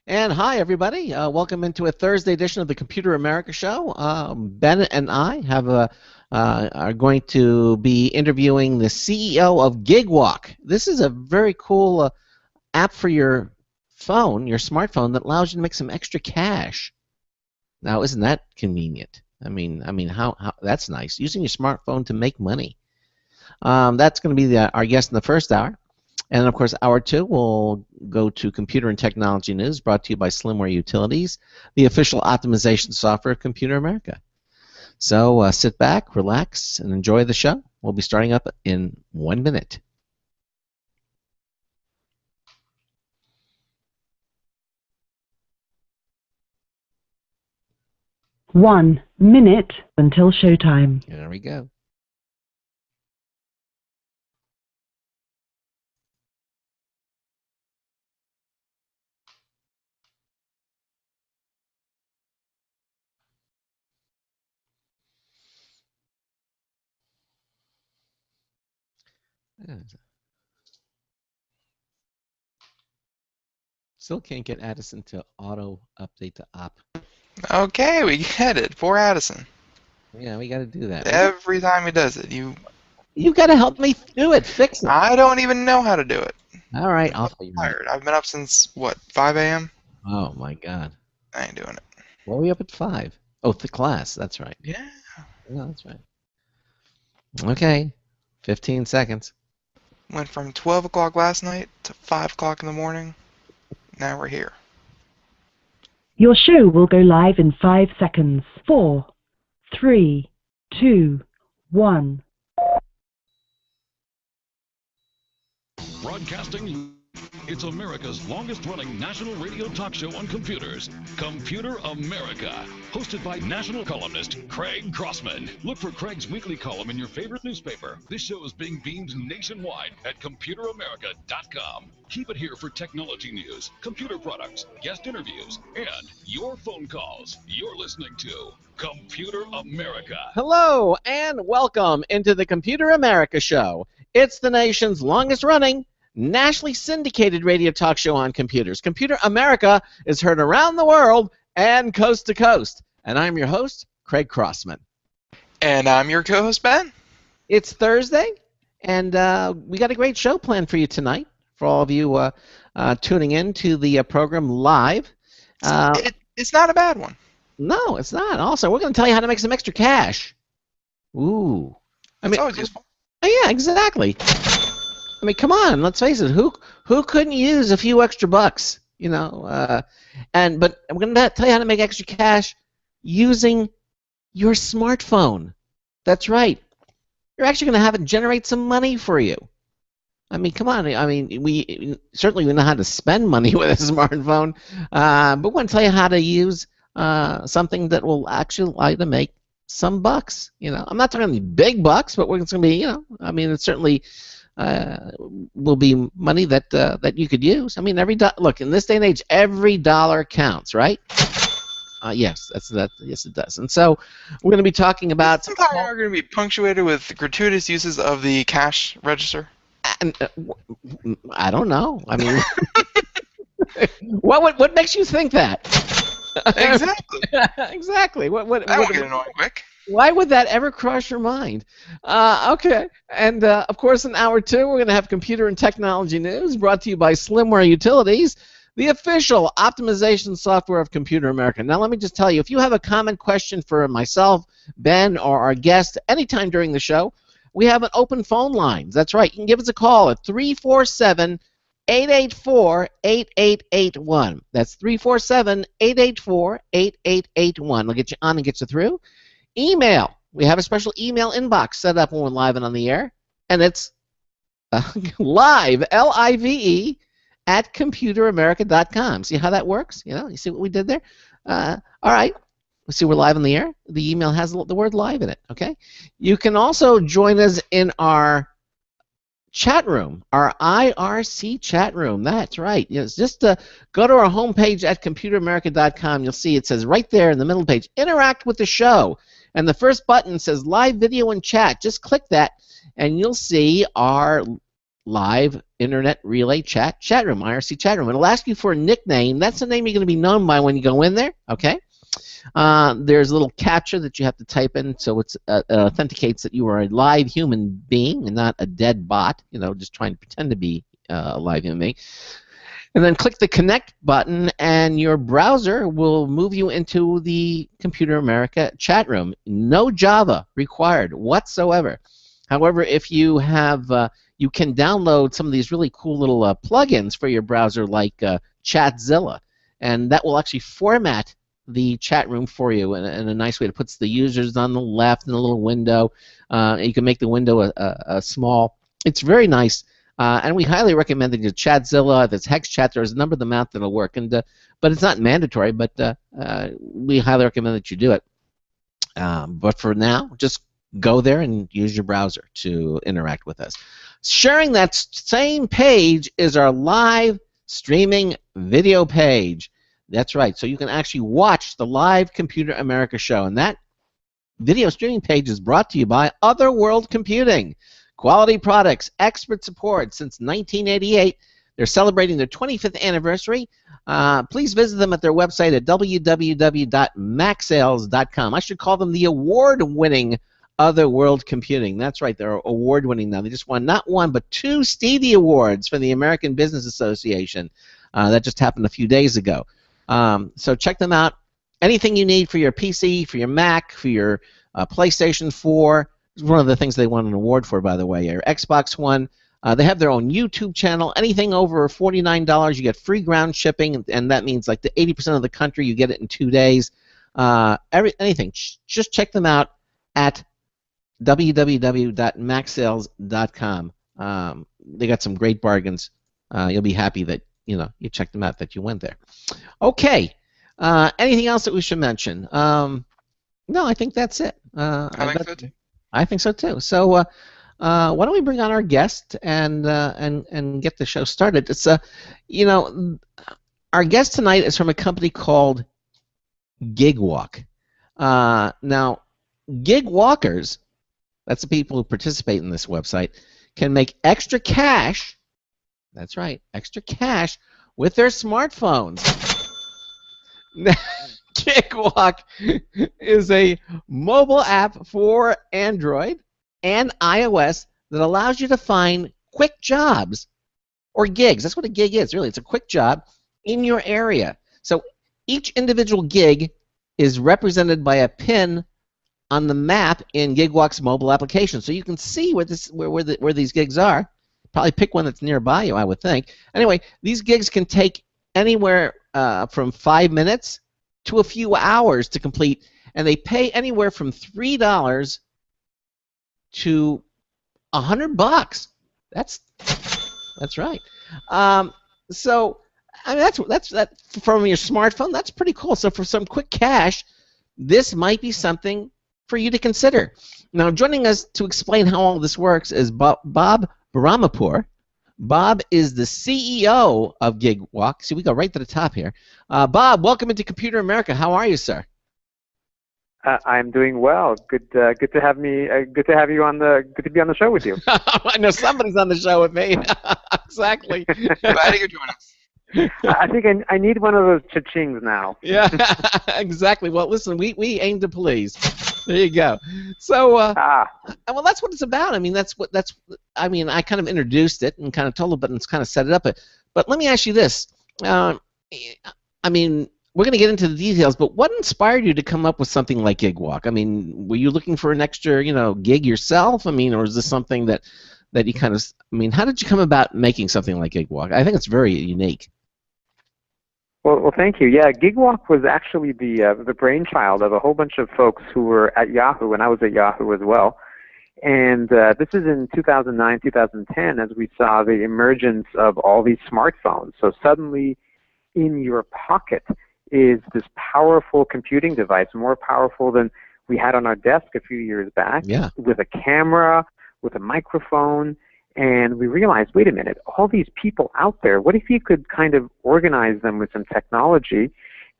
And hi, everybody. Welcome into a Thursday edition of the Computer America Show. Ben and I are going to be interviewing the CEO of Gigwalk. This is a very cool app for your phone, your smartphone, that allows you to make some extra cash. Now, isn't that convenient? I mean, how that's nice. Using your smartphone to make money. That's going to be our guest in the first hour. And of course, hour two, we'll go to Computer and Technology News, brought to you by Slimware Utilities, the official optimization software of Computer America. So sit back, relax, and enjoy the show. We'll be starting up in 1 minute. One minute until showtime. There we go. Still can't get Addison to auto update to op. Okay, we get it. Poor Addison. Yeah, we got to do that. Every time he does it, You got to help me do it. Fix it. I don't even know how to do it. All right, I'll I'm tired. I've been up since what, 5 a.m. Oh my God. I ain't doing it. Well, we up at 5. Oh, the class. That's right. Yeah. No, that's right. Okay, 15 seconds. Went from 12 o'clock last night to 5 o'clock in the morning. Now we're here. Your show will go live in 5 seconds. 4, 3, 2, 1. Broadcasting, it's America's longest-running national radio talk show on computers, Computer America, hosted by national columnist Craig Crossman. Look for Craig's weekly column in your favorite newspaper. This show is being beamed nationwide at ComputerAmerica.com. Keep it here for technology news, computer products, guest interviews, and your phone calls. You're listening to Computer America. Hello, and welcome into the Computer America Show. It's the nation's longest-running, nationally syndicated radio talk show on computers. Computer America is heard around the world and coast to coast. And I'm your host, Craig Crossman. And I'm your co-host, Ben. It's Thursday, and we got a great show planned for you tonight. For all of you tuning in to the program live. It's not a bad one. No, it's not. Also, we're going to tell you how to make some extra cash. Ooh. It's always useful. Oh, yeah, exactly. I mean, come on, let's face it. Who couldn't use a few extra bucks, you know? But I'm going to tell you how to make extra cash using your smartphone. That's right. You're actually going to have it generate some money for you. I mean, come on. I mean, we know how to spend money with a smartphone, but we're going to tell you how to use something that will actually allow you to make some bucks. You know, I'm not talking big bucks, but it's going to be, you know, I mean, it certainly will be money that you could use. I mean, look, in this day and age, every dollar counts, right? Yes, yes, it does. And so we're going to be talking about. Are going to be punctuated with gratuitous uses of the cash register. And, I don't know. I mean, what makes you think that? Exactly. Exactly. That would get annoying quick. Why would that ever cross your mind? Okay. And, of course, in hour two, we're going to have Computer and Technology News brought to you by Slimware Utilities, the official optimization software of Computer America. Now, let me just tell you, if you have a comment, question for myself, Ben, or our guest anytime during the show, we have an open phone line. That's right. You can give us a call at 347-884-8881. That's 347-884-8881. We'll get you on and get you through. Email. We have a special email inbox set up when we're live and on the air, and it's live, L-I-V-E, at ComputerAmerica.com. See how that works? You know, you see what we did there? All right. Let's see, we're live on the air. The email has the word live in it, okay? You can also join us in our chat room, our IRC chat room. That's right. Yes, just go to our homepage at ComputerAmerica.com. You'll see it says right there in the middle page, interact with the show. And the first button says live video and chat. Just click that, and you'll see our live internet relay chat room, IRC chat room. It'll ask you for a nickname. That's the name you're going to be known by when you go in there. Okay. There's a little captcha that you have to type in, so it authenticates that you are a live human being and not a dead bot. Just trying to pretend to be a live human being. And then click the connect button, and your browser will move you into the Computer America chat room. No Java required whatsoever. However, if you have, you can download some of these really cool little plugins for your browser, like Chatzilla, and that will actually format the chat room for you in a nice way. It puts the users on the left in a little window. You can make the window a small. It's very nice. And we highly recommend that you Chatzilla, if it's HexChat, there's a number of them out that'll work. But it's not mandatory, but we highly recommend that you do it. But for now, just go there and use your browser to interact with us. Sharing that same page is our live streaming video page. That's right. So you can actually watch the live Computer America show. And that video streaming page is brought to you by Otherworld Computing. Quality products, expert support since 1988. They're celebrating their 25th anniversary. Please visit them at their website at www.macsales.com. I should call them the award-winning Otherworld Computing. That's right, they're award-winning now. They just won not one but 2 Stevie Awards from the American Business Association. That just happened a few days ago. So check them out. Anything you need for your PC, for your Mac, for your PlayStation 4. It's one of the things they won an award for, by the way, or Xbox One. They have their own YouTube channel. Anything over $49, you get free ground shipping, and that means like the 80% of the country, you get it in 2 days. Anything. Just check them out at www.macsales.com. They got some great bargains. You'll be happy that you checked them out, that you went there. Okay. Anything else that we should mention? No, I think that's it. I think so too. I think so too. So why don't we bring on our guest and get the show started? It's our guest tonight is from a company called Gigwalk. Now, gig walkers, that's the people who participate in this website, can make extra cash. That's right, extra cash with their smartphones. Gigwalk is a mobile app for Android and iOS that allows you to find quick jobs or gigs. That's what a gig is, really. It's a quick job in your area. So each individual gig is represented by a pin on the map in Gigwalk's mobile application. So you can see where these gigs are. Probably pick one that's nearby you, I would think. Anyway, these gigs can take anywhere from 5 minutes to a few hours to complete, and they pay anywhere from $3 to $100. That's right. So I mean, that's from your smartphone. That's pretty cool. So for some quick cash, this might be something for you to consider. Now, joining us to explain how all this works is Bob Baramapur. Bob is the CEO of Gigwalk. See, we go right to the top here. Bob, welcome into Computer America. How are you, sir? I'm doing well. Good to have me. Good to have you on the. Good to be on the show with you. I know somebody's on the show with me. Exactly. Glad you're joining us. I think I need one of those cha-chings now. Yeah, exactly. Well, listen, we aim to please. There you go. So, well, that's what it's about. I mean, I mean, I kind of introduced it and kind of told it, and kind of set it up. But let me ask you this. I mean, we're going to get into the details, but what inspired you to come up with something like Gigwalk? I mean, were you looking for an extra, gig yourself? I mean, or is this something that you kind of? I mean, how did you come about making something like Gigwalk? I think it's very unique. Well, thank you. Yeah, Gigwalk was actually the brainchild of a whole bunch of folks who were at Yahoo, and I was at Yahoo as well. And this is in 2009, 2010, as we saw the emergence of all these smartphones. So suddenly, in your pocket is this powerful computing device, more powerful than we had on our desk a few years back, with a camera, with a microphone. And we realized, wait a minute, all these people out there, what if you could kind of organize them with some technology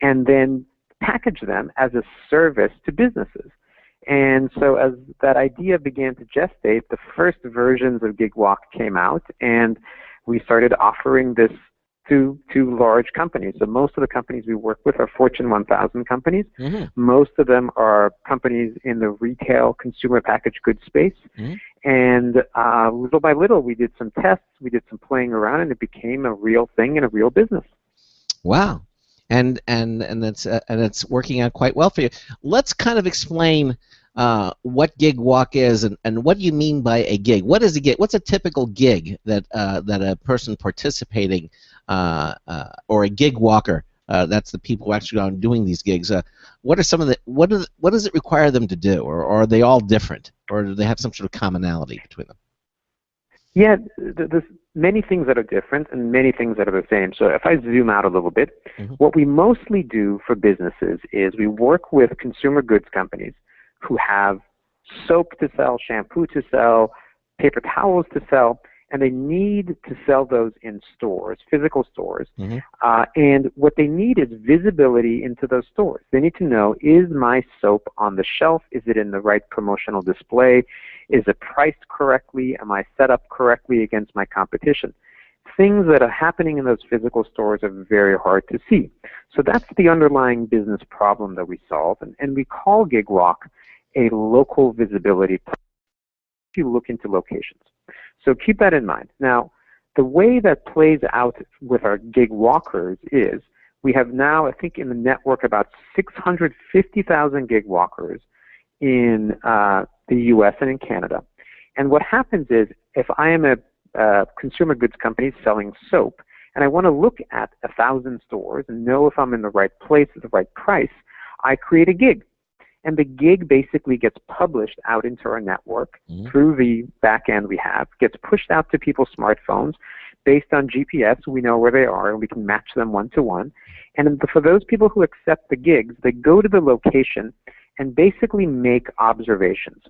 and then package them as a service to businesses? And so as that idea began to gestate, the first versions of Gigwalk came out, and we started offering this to large companies. So most of the companies we work with are Fortune 1000 companies. Mm-hmm. Most of them are companies in the retail consumer packaged goods space. Mm-hmm. And little by little, we did some tests, we did some playing around, and it became a real thing and a real business. Wow, and it's working out quite well for you. Let's kind of explain what Gigwalk is, and what do you mean by a gig? What is a gig? What's a typical gig that a person participating or a gig walker? That's the people who actually are doing these gigs. What are some of the what does it require them to do, or are they all different, or do they have some sort of commonality between them? Yeah, there's many things that are different and many things that are the same. So if I zoom out a little bit, what we mostly do for businesses is we work with consumer goods companies who have soap to sell, shampoo to sell, paper towels to sell, and they need to sell those in stores, physical stores. And what they need is visibility into those stores. They need to know, is my soap on the shelf? Is it in the right promotional display? Is it priced correctly? Am I set up correctly against my competition? Things that are happening in those physical stores are very hard to see. So that's the underlying business problem that we solve, and we call Gigwalk a local visibility platform. You look into locations. So keep that in mind. Now, the way that plays out with our gig walkers is we have now, I think, in the network about 650,000 gig walkers in the U.S. and in Canada. And what happens is, if I am a consumer goods company selling soap, and I want to look at 1,000 stores and know if I'm in the right place at the right price, I create a gig. And the gig basically gets published out into our network through the back end we have, gets pushed out to people's smartphones. Based on GPS, we know where they are, and we can match them one-to-one. And for those people who accept the gigs, they go to the location and basically make observations.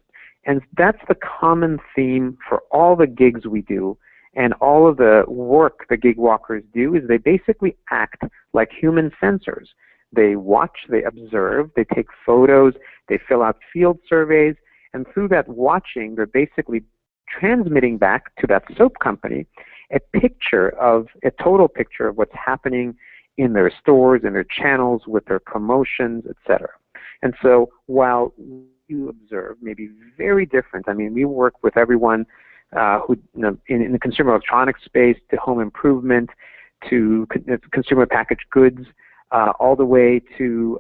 And that's the common theme for all the gigs we do, and all of the work the gig walkers do is they basically act like human sensors. They watch, they observe, they take photos, they fill out field surveys, and through that watching, they're basically transmitting back to that soap company a total picture of what's happening in their stores, in their channels, with their promotions, etc. And so while you observe may be very different, I mean, we work with everyone who in the consumer electronics space, to home improvement, to consumer packaged goods, all the way to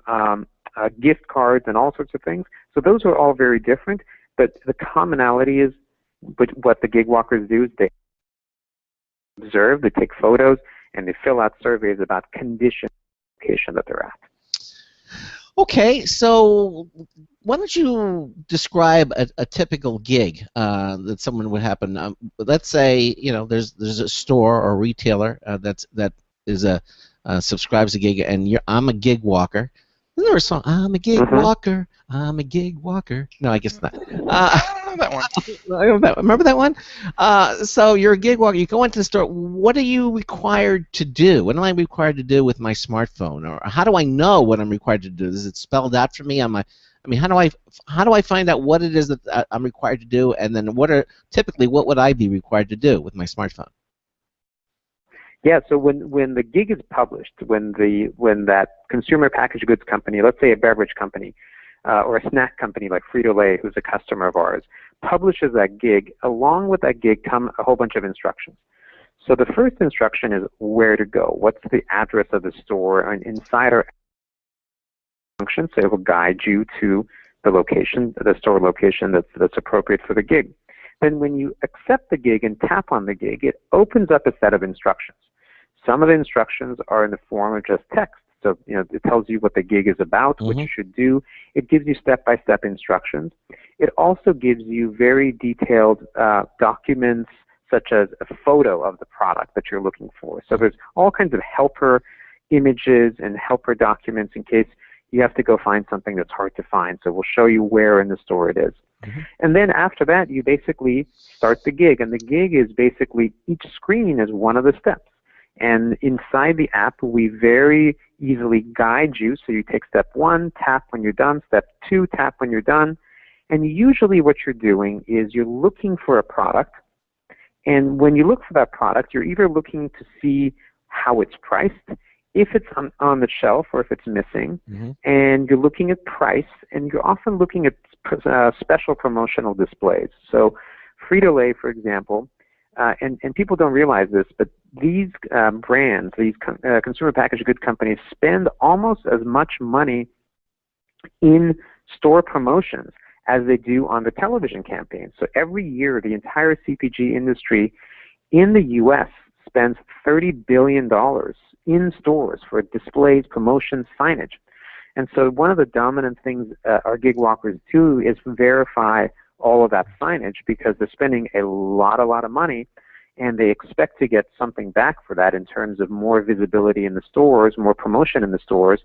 gift cards and all sorts of things. So those are all very different, but the commonality is what the gig walkers do is they observe, they take photos, and they fill out surveys about condition, location that they're at. Okay, so why don't you describe a typical gig that someone would happen? Let's say there's a store or retailer that is subscribes a gig, and I'm a gig walker. Isn't there a song? I'm a gig walker. I'm a gig walker. No, I guess not. I don't know that one. I don't know. Remember that one? So you're a gig walker. You go into the store. What are you required to do? What am I required to do with my smartphone? Or how do I know what I'm required to do? Is it spelled out for me on my? I mean, how do I find out what it is that I'm required to do? And then what would I be required to do with my smartphone? Yeah, so when the gig is published, when that consumer packaged goods company, let's say a beverage company, or a snack company like Frito-Lay, who's a customer of ours, publishes that gig, along with that gig come a whole bunch of instructions. So the first instruction is where to go. What's the address of the store? And inside our function, so it will guide you to the location, the store location that's appropriate for the gig. Then when you accept the gig and tap on the gig, it opens up a set of instructions. Some of the instructions are in the form of just text. So, it tells you what the gig is about, what you should do. It gives you step-by-step instructions. It also gives you very detailed documents, such as a photo of the product that you're looking for. So there's all kinds of helper images and helper documents in case you have to go find something that's hard to find. So we'll show you where in the store it is. And then after that, you basically start the gig. And the gig is basically, each screen is one of the steps. And inside the app, we very easily guide you. So you take step 1, tap when you're done. Step 2, tap when you're done. And usually what you're doing is you're looking for a product, and when you look for that product, you're either looking to see how it's priced, if it's on the shelf or if it's missing, and you're looking at price, and you're often looking at special promotional displays. So Frito-Lay, for example, and people don't realize this, but these brands, these consumer packaged good companies, spend almost as much money in store promotions as they do on the television campaigns. So every year, the entire CPG industry in the U.S. spends $30 billion in stores for displays, promotions, signage. And so one of the dominant things our gig walkers do is verify all of that signage, because they're spending a lot of money, and they expect to get something back for that in terms of more visibility in the stores, more promotion in the stores.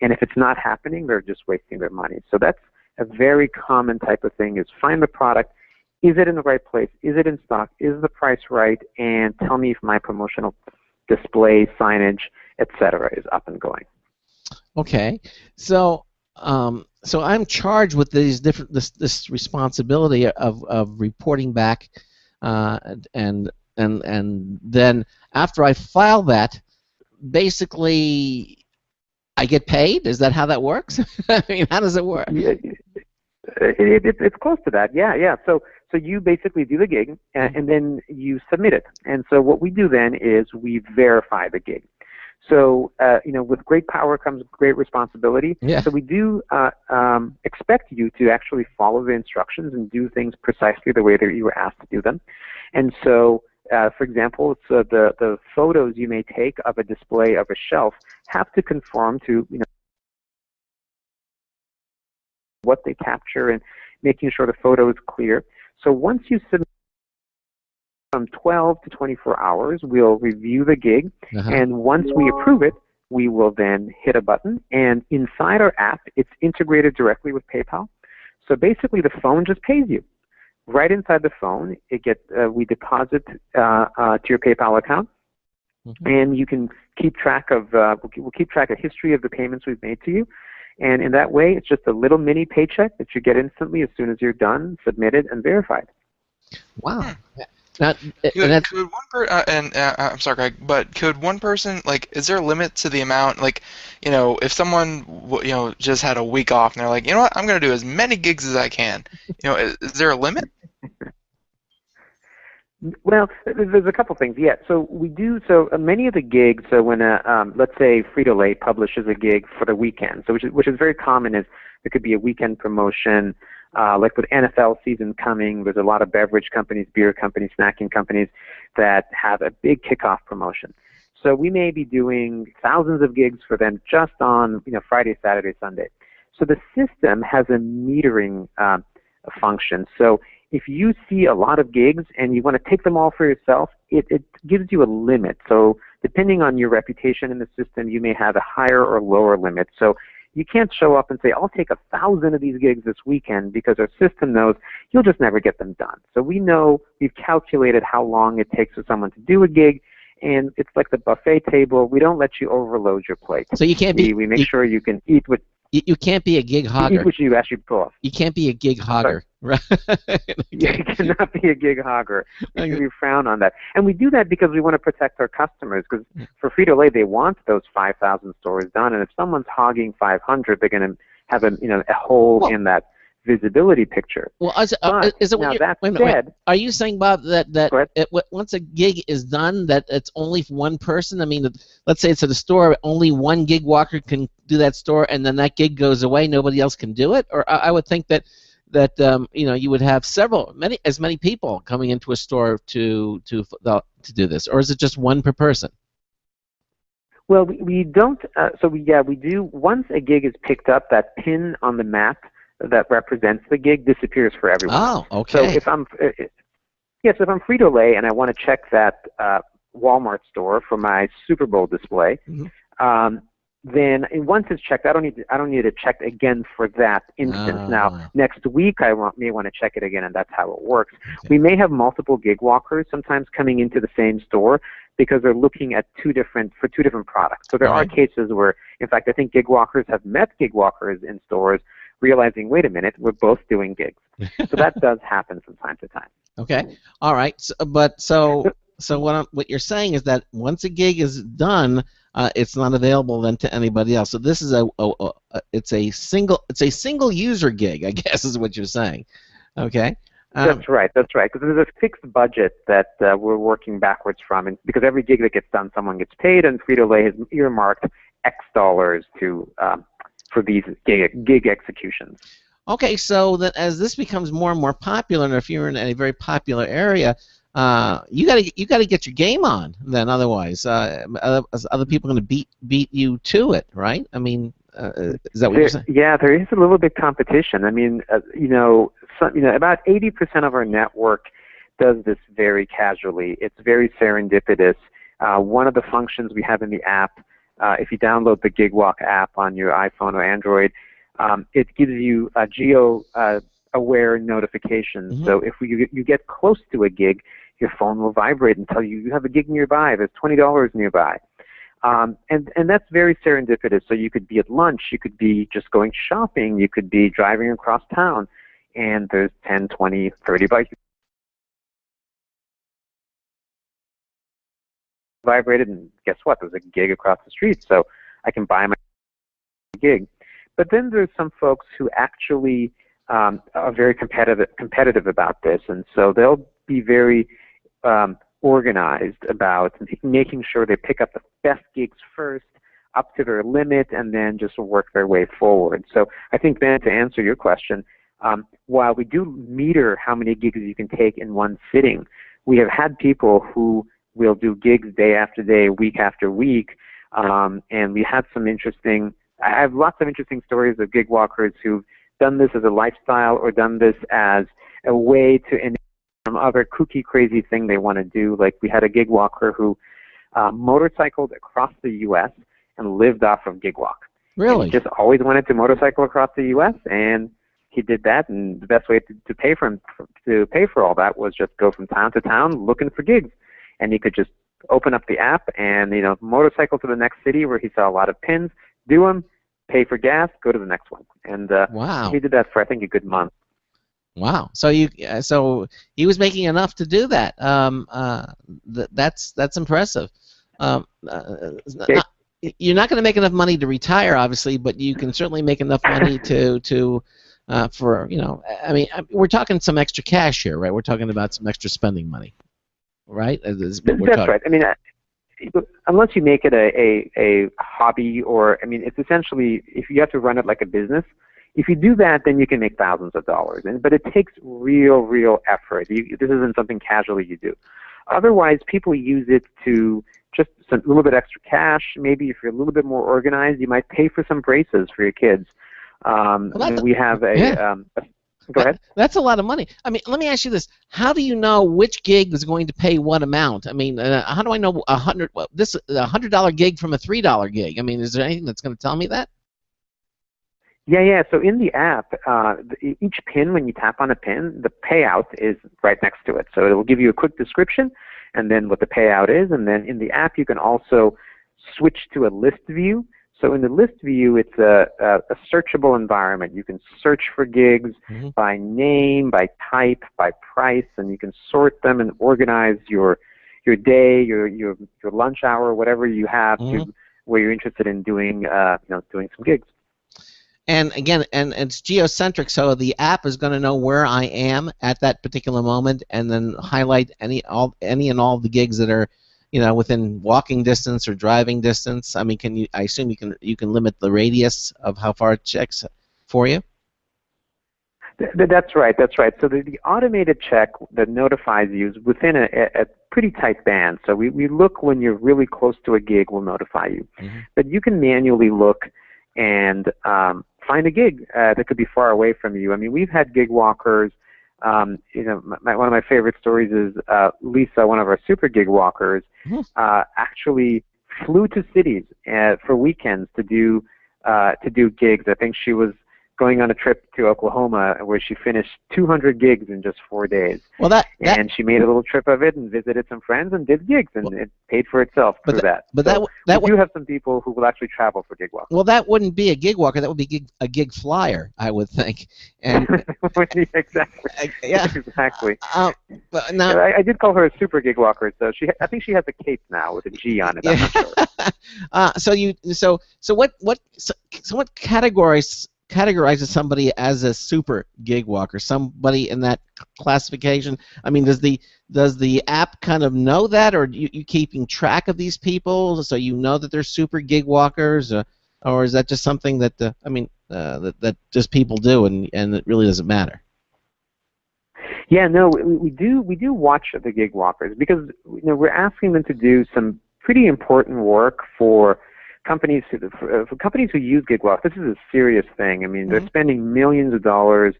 And if it's not happening, they're just wasting their money. So that's a very common type of thing, is find the product. Is it in the right place? Is it in stock? Is the price right? And tell me if my promotional display, signage, etc. is up and going. Okay, so so I'm charged with these this responsibility of reporting back, and then after I file that, basically I get paid. Is that how that works? I mean, how does it work? Yeah, it's close to that. Yeah. So you basically do the gig, and then you submit it. And so what we do then is we verify the gig. So, with great power comes great responsibility. Yeah. So we do expect you to actually follow the instructions and do things precisely the way that you were asked to do them. And so, for example, the photos you may take of a display of a shelf have to conform to what they capture and making sure the photo is clear. So once you submit, from 12 to 24 hours, we'll review the gig, and once we approve it, we will then hit a button, and inside our app, it's integrated directly with PayPal. So basically, the phone just pays you. Right inside the phone, we deposit to your PayPal account, and you can keep track of we'll keep track of history of the payments we've made to you, and in that way, it's just a little mini paycheck that you get instantly as soon as you're done, submitted, and verified. Wow. Now, could one I'm sorry, Greg, but could one person, is there a limit to the amount, if someone, just had a week off and they're like, you know what, I'm going to do as many gigs as I can, is there a limit? Well, there's a couple things. Yeah, so we do. So many of the gigs. So when let's say Frito-Lay publishes a gig for the weekend, so which is very common, is there could be a weekend promotion. Like with NFL season coming, there's a lot of beverage companies, beer companies, snacking companies that have a big kickoff promotion. So we may be doing thousands of gigs for them just on Friday, Saturday, Sunday. So the system has a metering function. So if you see a lot of gigs and you want to take them all for yourself, it gives you a limit. So depending on your reputation in the system, you may have a higher or lower limit. So you can't show up and say, I'll take 1,000 of these gigs this weekend, because our system knows you'll just never get them done. So we know, we've calculated how long it takes for someone to do a gig, and it's like the buffet table. We don't let you overload your plate. So you can't be. We make sure you can eat what. You can't be a gig hogger. Eat what you actually pull off. You can't be a gig hogger, right? You cannot be a gig hogger. We frown on that. And we do that because we want to protect our customers. Because for Frito-Lay, they want those 5,000 stores done. And if someone's hogging 500, they're going to have a hole in that visibility picture. Well, is it now that wait, are you saying, Bob, that once a gig is done, that it's only for one person? I mean, let's say it's at a store, only one gig walker can do that store, and then that gig goes away, nobody else can do it? Or I would think that you would have as many people coming into a store to do this, or is it just one per person? Well, we don't. We do. Once a gig is picked up, that pin on the map that represents the gig disappears for everyone. Oh, okay. So if I'm Frito-Lay and I want to check that Walmart store for my Super Bowl display, then once it's checked, I don't need to check again for that instance. Now, next week I may want to check it again, and that's how it works. Okay. We may have multiple gig walkers sometimes coming into the same store because they're looking at two different products. So there are cases where, in fact, I think gig walkers have met gig walkers in stores realizing, wait a minute, we're both doing gigs. So that does happen from time to time. Okay. All right. So what you're saying is that once a gig is done, it's not available then to anybody else. So this is it's a single user gig, I guess is what you're saying. Okay. That's right. That's right. Because there's a fixed budget that we're working backwards from, and because every gig that gets done, someone gets paid, and Frito-Lay has earmarked X dollars to for these gig executions. Okay, so that as this becomes more and more popular, and if you're in a very popular area, you gotta get your game on. Then otherwise, other people are going to beat you to it, right? I mean, is that what you're saying? Yeah, there is a little bit competition. I mean, about 80% of our network does this very casually. It's very serendipitous. One of the functions we have in the app, if you download the Gigwalk app on your iPhone or Android, it gives you geo-aware notifications. Mm-hmm. So if you get close to a gig, your phone will vibrate and tell you have a gig nearby. There's $20 nearby. And that's very serendipitous. So you could be at lunch, you could be just going shopping, you could be driving across town, and there's 10, 20, 30 bikes vibrated, and guess what? There's a gig across the street, so I can buy my gig. But then there's some folks who actually are very competitive about this, and so they'll be very organized about making sure they pick up the best gigs first, up to their limit, and then just work their way forward. So I think, Ben, to answer your question, while we do meter how many gigs you can take in one sitting, we have had people who will do gigs day after day, week after week, and we had some interesting. I have lots of interesting stories of gig walkers who've done this as a lifestyle or done this as a way to enable some other kooky, crazy thing they want to do. Like we had a gig walker who motorcycled across the U.S. and lived off of Gigwalk. Really? And he just always wanted to motorcycle across the U.S. and he did that. And the best way to pay for all that was just go from town to town looking for gigs. And he could just open up the app and motorcycle to the next city where he saw a lot of pins, do them, pay for gas, go to the next one. And wow. He did that for I think a good month. Wow. So he was making enough to do that. That's impressive. You're not going to make enough money to retire, obviously, but you can certainly make enough money for I mean, we're talking some extra cash here, right? We're talking about some extra spending money, right? That's right. I mean, unless you make it a hobby, or I mean, it's essentially if you have to run it like a business. If you do that, then you can make thousands of dollars. But it takes real effort. This isn't something casually you do. Otherwise, people use it to just a little bit extra cash. Maybe if you're a little bit more organized, you might pay for some braces for your kids. We have go ahead. That's a lot of money. I mean, let me ask you this: how do you know which gig is going to pay what amount? I mean, how do I know a $100 gig from a $3 gig? I mean, is there anything that's going to tell me that? Yeah. So in the app, each pin, when you tap on a pin, the payout is right next to it. So it will give you a quick description, and then what the payout is. And then in the app, you can also switch to a list view. So in the list view, it's a searchable environment. You can search for gigs by name, by type, by price, and you can sort them and organize your day, your lunch hour, whatever you have to where you're interested in doing doing some gigs. And again, and it's geocentric, so the app is going to know where I am at that particular moment, and then highlight any and all the gigs that are, within walking distance or driving distance. I mean, I assume you can limit the radius of how far it checks for you? That's right. So the automated check that notifies you is within a pretty tight band. So we look when you're really close to a gig, we'll notify you. But you can manually look and find a gig that could be far away from you. I mean, we've had gig walkers. One of my favorite stories is Lisa, one of our super gig walkers, actually flew to cities for weekends to do gigs. I think she was going on a trip to Oklahoma where she finished 200 gigs in just 4 days. Well, and she made a little trip of it and visited some friends and did gigs, and it paid for itself through that. But so we do have some people who will actually travel for Gigwalk. Well, that wouldn't be a gig walker. That would be a gig flyer, I would think. And exactly. Yeah. Exactly. But now, I did call her a super gig walker, so I think she has a cape now with a G on it. I'm not sure. So what categorizes somebody as a super gig walker? Somebody in that classification? I mean, does the app kind of know that, or you keeping track of these people so you know that they're super gig walkers, or is that just something that that just people do and it really doesn't matter? Yeah, no, we do watch the gig walkers because we're asking them to do some pretty important work for companies who use Gigwalk. This is a serious thing. I mean, they're spending millions of dollars.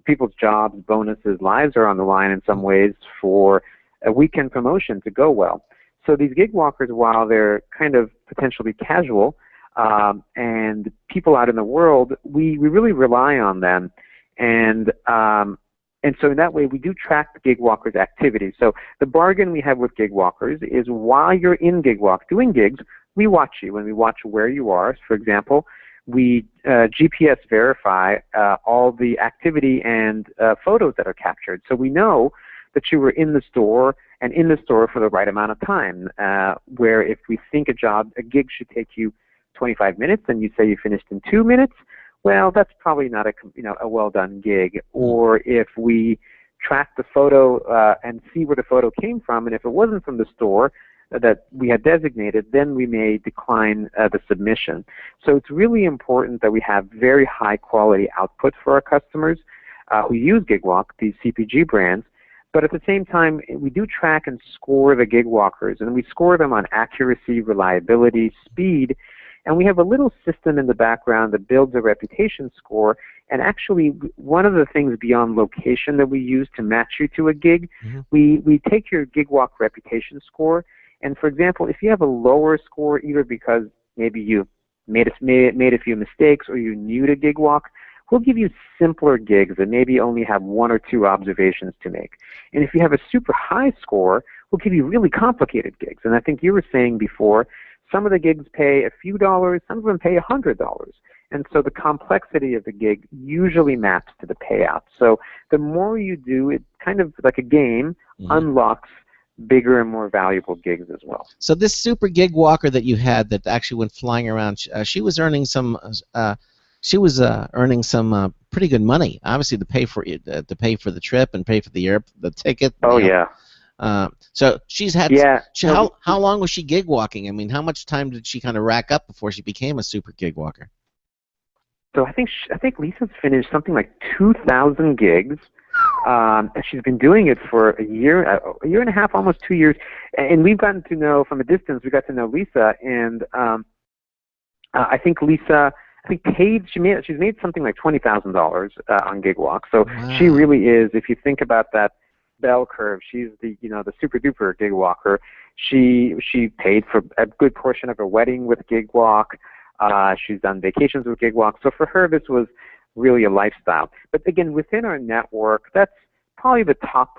People's jobs, bonuses, lives are on the line in some ways for a weekend promotion to go well. So these gig walkers, while they're kind of potentially casual and people out in the world, we really rely on them. And so in that way, we do track the gig walkers' activities. So the bargain we have with gig walkers is while you're in Gigwalk doing gigs, we watch you, and we watch where you are. For example, we GPS verify all the activity and photos that are captured. So we know that you were in the store and in the store for the right amount of time, where if we think a gig should take you 25 minutes and you say you finished in 2 minutes, well, that's probably not a well-done gig. Or if we track the photo and see where the photo came from, and if it wasn't from the store that we had designated, then we may decline the submission. So it's really important that we have very high-quality output for our customers who use Gigwalk, these CPG brands. But at the same time, we do track and score the gig walkers, and we score them on accuracy, reliability, speed, and we have a little system in the background that builds a reputation score. And actually, one of the things beyond location that we use to match you to a gig, we take your Gigwalk reputation score. And for example, if you have a lower score, either because maybe you made a few mistakes or you're new to Gigwalk, we'll give you simpler gigs that maybe only have 1 or 2 observations to make. And if you have a super high score, we'll give you really complicated gigs. And I think you were saying before, some of the gigs pay a few dollars, some of them pay $100. And so the complexity of the gig usually maps to the payout. So the more you do, it kind of like a game, unlocks bigger and more valuable gigs as well. So this super gig walker that you had that actually went flying around, she was earning some pretty good money, obviously, to pay for the trip and pay for the ticket. Oh yeah. So she's had. Yeah. How long was she gig walking? I mean, how much time did she kind of rack up before she became a super gig walker? So I think Lisa's finished something like 2,000 gigs. And she's been doing it for a year and a half, almost 2 years. And we've gotten to know from a distance. We got to know Lisa, and I think Lisa. She's made something like $20,000 on Gigwalk. So wow. She really is. If you think about that bell curve, she's the super duper gig walker. She paid for a good portion of her wedding with Gigwalk. She's done vacations with Gigwalk. So for her, this was really a lifestyle. But again, within our network, that's probably the top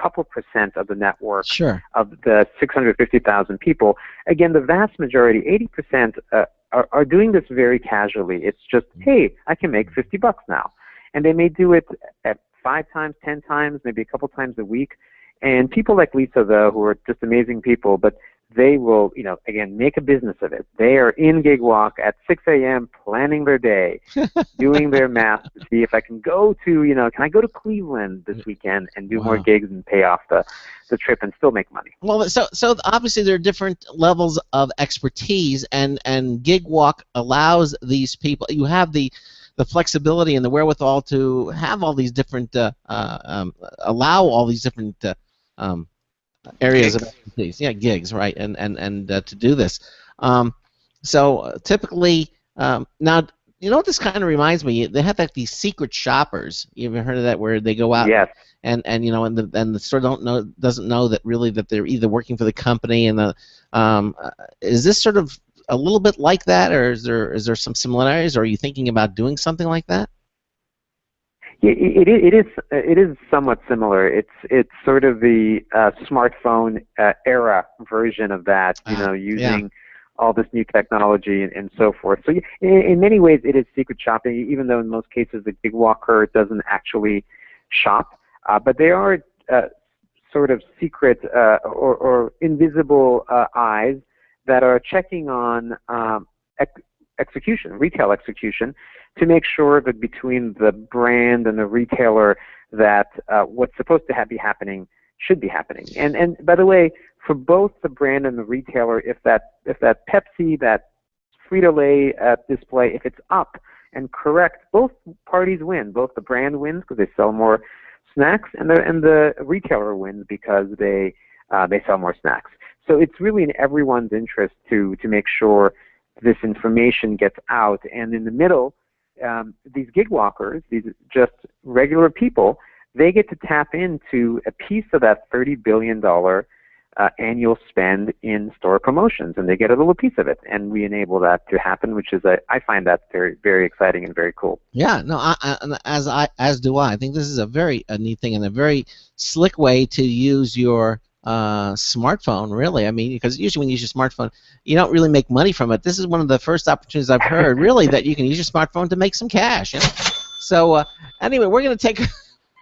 couple percent of the network. Sure. Of the 650,000 people. Again, the vast majority, 80%, are doing this very casually. It's just, hey, I can make $50 now. And they may do it at 5 times, 10 times, maybe a couple times a week. And people like Lisa, though, who are just amazing people, but they will, again, make a business of it. They are in Gigwalk at 6 a.m. planning their day, doing their math to see if I can go to, can I go to Cleveland this weekend and do more gigs and pay off the trip and still make money. Well, so obviously there are different levels of expertise, and Gigwalk allows these people. You have the flexibility and the wherewithal to have all these different, allow all these different areas gigs. Of expertise. Yeah, gigs, right, and to do this. So typically, now, you know what this kind of reminds me? They have these secret shoppers. You ever heard of that, where they go out? Yes. And the store doesn't know that really that they're either working for the company, and is this sort of a little bit like that, or is there some similarities? Or are you thinking about doing something like that? It is somewhat similar. It's sort of the smartphone era version of that. Using all this new technology and so forth. So in many ways, it is secret shopping, even though in most cases the gig walker doesn't actually shop. But they are sort of secret or invisible eyes that are checking on retail execution, to make sure that between the brand and the retailer that what's supposed to be happening should be happening. And by the way, for both the brand and the retailer, if that Pepsi, that Frito-Lay display, if it's up and correct, both parties win. Both the brand wins because they sell more snacks, and the retailer wins because they sell more snacks. So it's really in everyone's interest to make sure this information gets out. And in the middle, these gig walkers, these just regular people, they get to tap into a piece of that $30 billion annual spend in store promotions, and they get a little piece of it, and we enable that to happen, which is I find that very, very exciting and very cool. Yeah, no, as do I. I think this is a very neat thing and a very slick way to use your smartphone, really. I mean, because usually when you use your smartphone, you don't really make money from it. This is one of the first opportunities I've heard, really, that you can use your smartphone to make some cash. So anyway, we're gonna take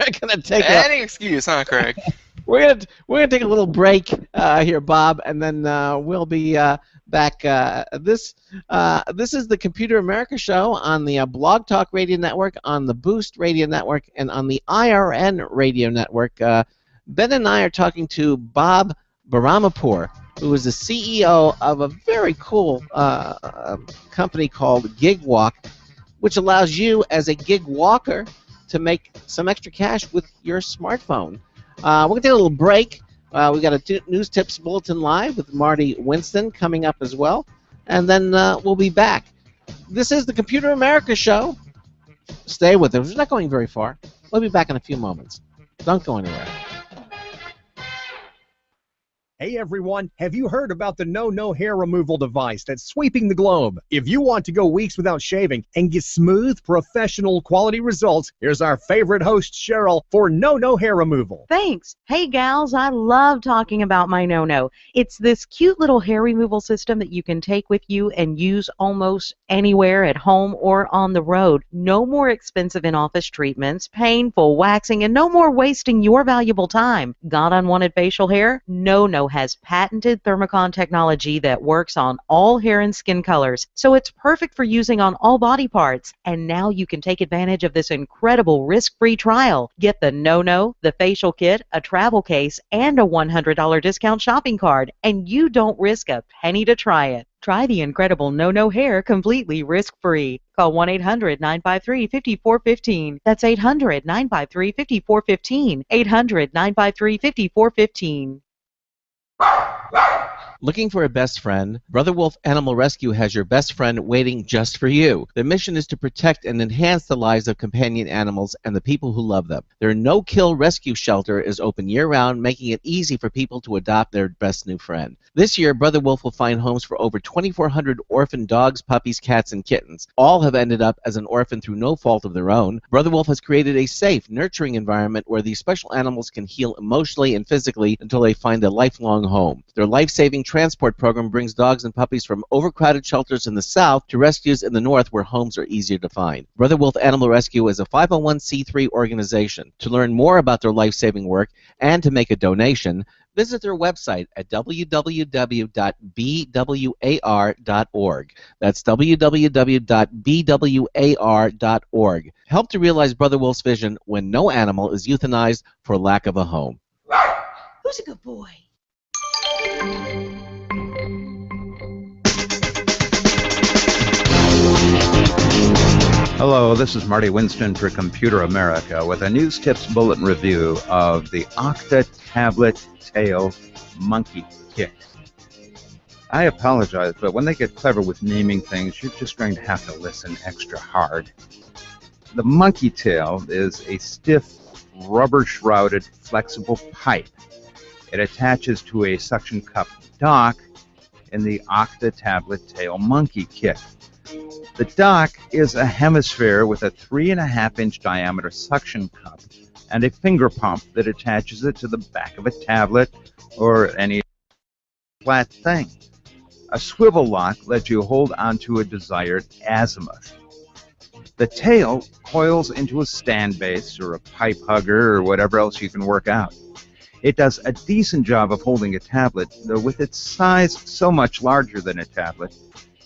any excuse, huh, Craig? We're gonna take a little break here, Bob, and then we'll be back. This is the Computer America Show on the Blog Talk Radio Network, on the Boost Radio Network, and on the IRN Radio Network. Ben and I are talking to Bob Baramapour, who is the CEO of a very cool company called Gigwalk, which allows you as a gig walker to make some extra cash with your smartphone. We're going to take a little break. We got a news tips bulletin live with Marty Winston coming up as well, and then we'll be back. This is the Computer America Show. Stay with us. We're not going very far. We'll be back in a few moments. Don't go anywhere. Hey everyone, have you heard about the No hair removal device that's sweeping the globe? If you want to go weeks without shaving and get smooth, professional quality results, here's our favorite host, Cheryl, for No hair removal. Thanks. Hey gals, I love talking about my No. It's this cute little hair removal system that you can take with you and use almost anywhere at home or on the road. No more expensive in-office treatments, painful waxing, and no more wasting your valuable time. Got unwanted facial hair? No has patented thermocon technology that works on all hair and skin colors, so it's perfect for using on all body parts. And now you can take advantage of this incredible risk-free trial. Get the No, the facial kit, a travel case, and a $100 discount shopping card, and you don't risk a penny to try it. Try the incredible No hair completely risk-free. Call 1-800-953-5415. That's 800-953-5415. 800-953-5415. Looking for a best friend? Brother Wolf Animal Rescue has your best friend waiting just for you. The mission is to protect and enhance the lives of companion animals and the people who love them. Their no-kill rescue shelter is open year-round, making it easy for people to adopt their best new friend. This year, Brother Wolf will find homes for over 2,400 orphan dogs, puppies, cats, and kittens. All have ended up as an orphan through no fault of their own. Brother Wolf has created a safe, nurturing environment where these special animals can heal emotionally and physically until they find a lifelong home. Their life-saving transport program brings dogs and puppies from overcrowded shelters in the south to rescues in the north where homes are easier to find. Brother Wolf Animal Rescue is a 501c3 organization. To learn more about their life-saving work and to make a donation, visit their website at www.bwar.org. That's www.bwar.org. Help to realize Brother Wolf's vision when no animal is euthanized for lack of a home. Who's a good boy? Hello, this is Marty Winston for Computer America with a News Tips Bulletin review of the Octa Tablet Tail Monkey Kit. I apologize, but when they get clever with naming things, you're just going to have to listen extra hard. The monkey tail is a stiff, rubber-shrouded, flexible pipe. It attaches to a suction cup dock. in the Octa Tablet Tail Monkey Kit. The dock is a hemisphere with a 3.5-inch diameter suction cup and a finger pump that attaches it to the back of a tablet or any flat thing. A swivel lock lets you hold onto a desired azimuth. The tail coils into a stand base or a pipe hugger or whatever else you can work out. It does a decent job of holding a tablet, though with its size so much larger than a tablet,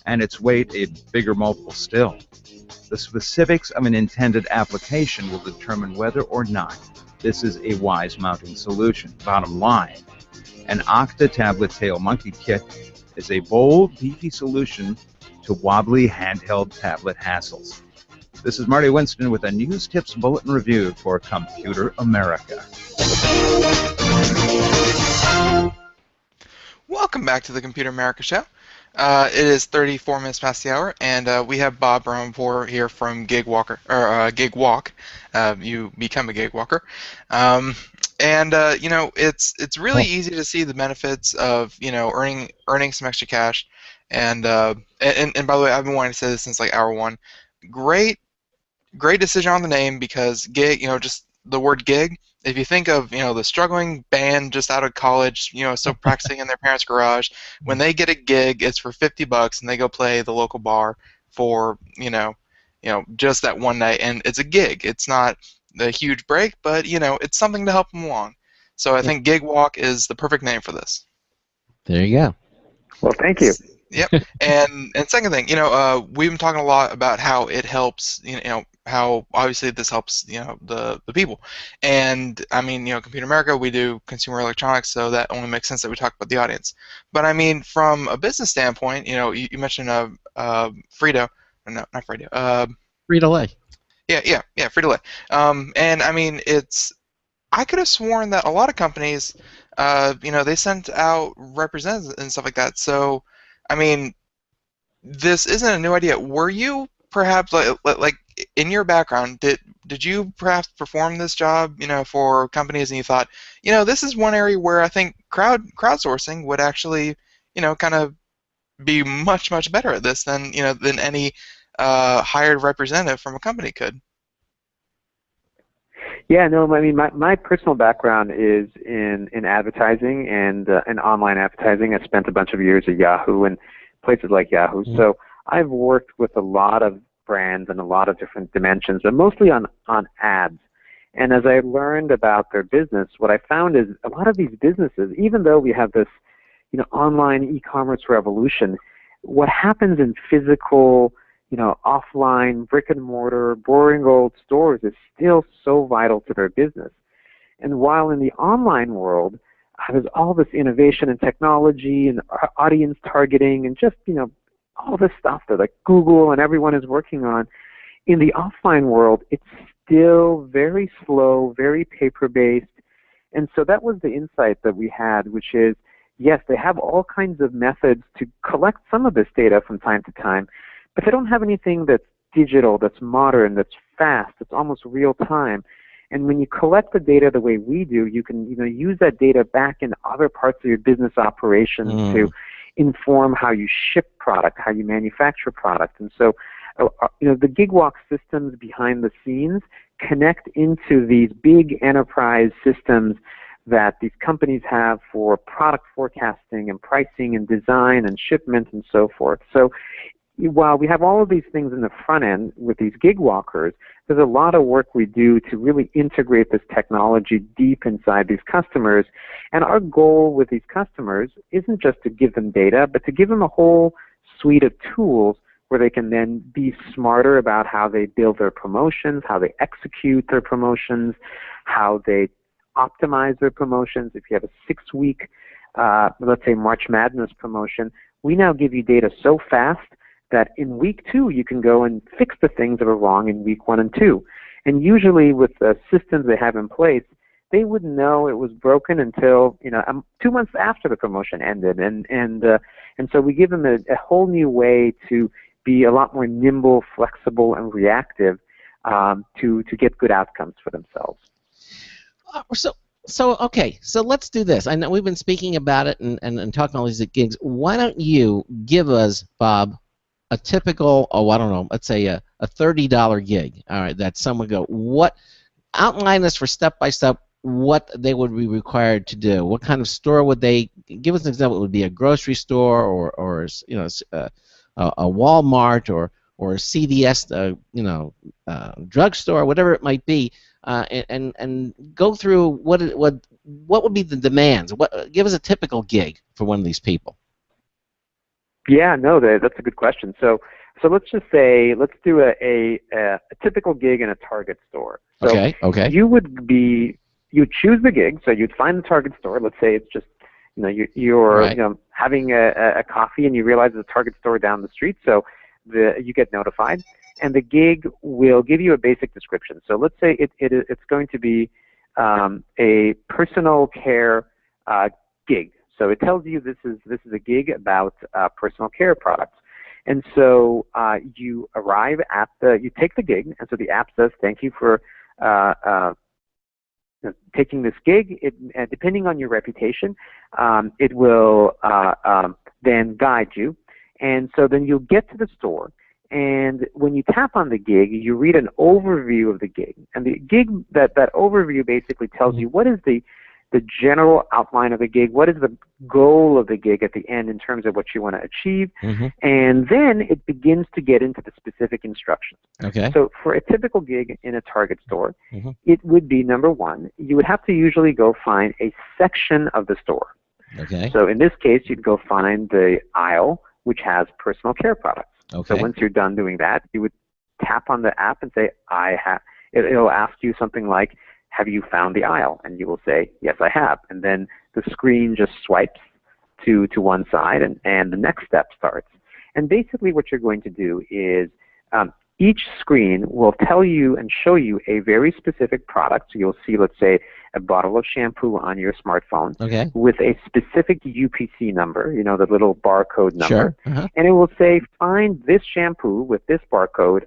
and its weight a bigger multiple still. The specifics of an intended application will determine whether or not this is a wise mounting solution. Bottom line, an Octa Tablet Tail Monkey Kit is a bold, beefy solution to wobbly handheld tablet hassles. This is Marty Winston with a News Tips Bulletin Review for Computer America. Welcome back to the Computer America Show. It is 34 minutes past the hour, and we have Bob Brownpour here from Gigwalk. You become a Gigwalker. You know, it's really easy to see the benefits of, you know, earning some extra cash. And by the way, I've been wanting to say this since like hour one. Great decision on the name, because gig, you know, just the word gig. If you think of, you know, the struggling band just out of college, you know, still practicing in their parents' garage, when they get a gig, it's for $50 and they go play the local bar for, you know, just that one night, and it's a gig. It's not a huge break, but, you know, it's something to help them along. So I think Gigwalk is the perfect name for this. There you go. Well, thank you. Yep. And second thing, you know, we've been talking a lot about how it helps, you know, how obviously this helps, you know, the people. And I mean, you know, Computer America, we do consumer electronics, so that only makes sense that we talk about the audience. But I mean, from a business standpoint, you know, you mentioned Frito, no, not Frito, Frito-Lay. Yeah, Frito-Lay. And I mean, I could have sworn that a lot of companies, you know, they sent out representatives and stuff like that. So, I mean, this isn't a new idea. Were you perhaps like in your background, did you perhaps perform this job, you know, for companies, and you thought, you know, this is one area where I think crowdsourcing would actually, you know, kind of be much better at this than, you know, than any hired representative from a company could. Yeah, no, I mean, my personal background is in advertising and online advertising. I spent a bunch of years at Yahoo and places like Yahoo. Mm-hmm. So I've worked with a lot of brands and a lot of different dimensions, but mostly on ads. And as I learned about their business, what I found is a lot of these businesses, even though we have this, you know, online e-commerce revolution, what happens in physical, you know, offline, brick and mortar, boring old stores is still so vital to their business. And while in the online world, there's all this innovation and technology and audience targeting and just, you know, all this stuff that like Google and everyone is working on, in the offline world, it's still very slow, very paper-based. And so that was the insight that we had, which is, yes, they have all kinds of methods to collect some of this data from time to time, but they don't have anything that's digital, that's modern, that's fast, that's almost real time. And when you collect the data the way we do, you can, you know, use that data back in other parts of your business operations to inform how you ship product, how you manufacture product. And so, you know, the Gigwalk systems behind the scenes connect into these big enterprise systems that these companies have for product forecasting and pricing and design and shipment and so forth. So while we have all of these things in the front end with these Gigwalkers, there's a lot of work we do to really integrate this technology deep inside these customers. And our goal with these customers isn't just to give them data, but to give them a whole suite of tools where they can then be smarter about how they build their promotions, how they execute their promotions, how they optimize their promotions. If you have a 6-week, let's say March Madness promotion, we now give you data so fast that in week 2 you can go and fix the things that are wrong in week 1 and 2. And usually with the systems they have in place, they wouldn't know it was broken until, you know, 2 months after the promotion ended. And so we give them a whole new way to be a lot more nimble, flexible, and reactive to get good outcomes for themselves. So So okay, so let's do this. I know we've been speaking about it and talking all these gigs. Why don't you give us, Bob, a typical, oh, I don't know, let's say a $30 gig. All right, that someone go, what, outline this for step by step what they would be required to do. What kind of store would they, give us an example, it would be a grocery store or you know, a Walmart or a CVS, drugstore, whatever it might be, and go through what would be the demands. Give us a typical gig for one of these people. Yeah, no, that's a good question. So let's just say, let's do a typical gig in a Target store. So okay. You'd choose the gig, so you'd find the Target store. Let's say it's just, you're Right. having a coffee and you realize there's a Target store down the street, so you get notified, and the gig will give you a basic description. So let's say it's going to be a personal care gig. So it tells you this is a gig about personal care products. And so you arrive at you take the gig, and so the app says, thank you for taking this gig. Depending on your reputation, it will then guide you. And so then you'll get to the store, and when you tap on the gig, you read an overview of the gig. And the gig, that overview basically tells you what is the general outline of the gig, what is the goal of the gig at the end in terms of what you want to achieve, and then it begins to get into the specific instructions. Okay. So for a typical gig in a Target store, it would be, number one, you would have to usually go find a section of the store. Okay. So in this case, you'd go find the aisle which has personal care products. Okay. So once you're done doing that, you would tap on the app and say, it'll ask you something like, have you found the aisle? And you will say, yes, I have. And then the screen just swipes to one side, and the next step starts. And basically what you're going to do is each screen will tell you and show you a very specific product. So you'll see, let's say, a bottle of shampoo on your smartphone with a specific UPC number, the little barcode number. Sure. And it will say, find this shampoo with this barcode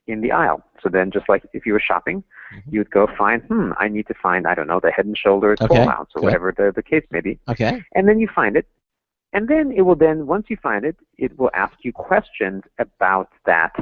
in the aisle. So then, just like if you were shopping, you'd go find, I need to find, I don't know, the Head and Shoulders 12 ounce or whatever the case may be. Okay. And then you find it. And then it will once you find it, it will ask you questions about that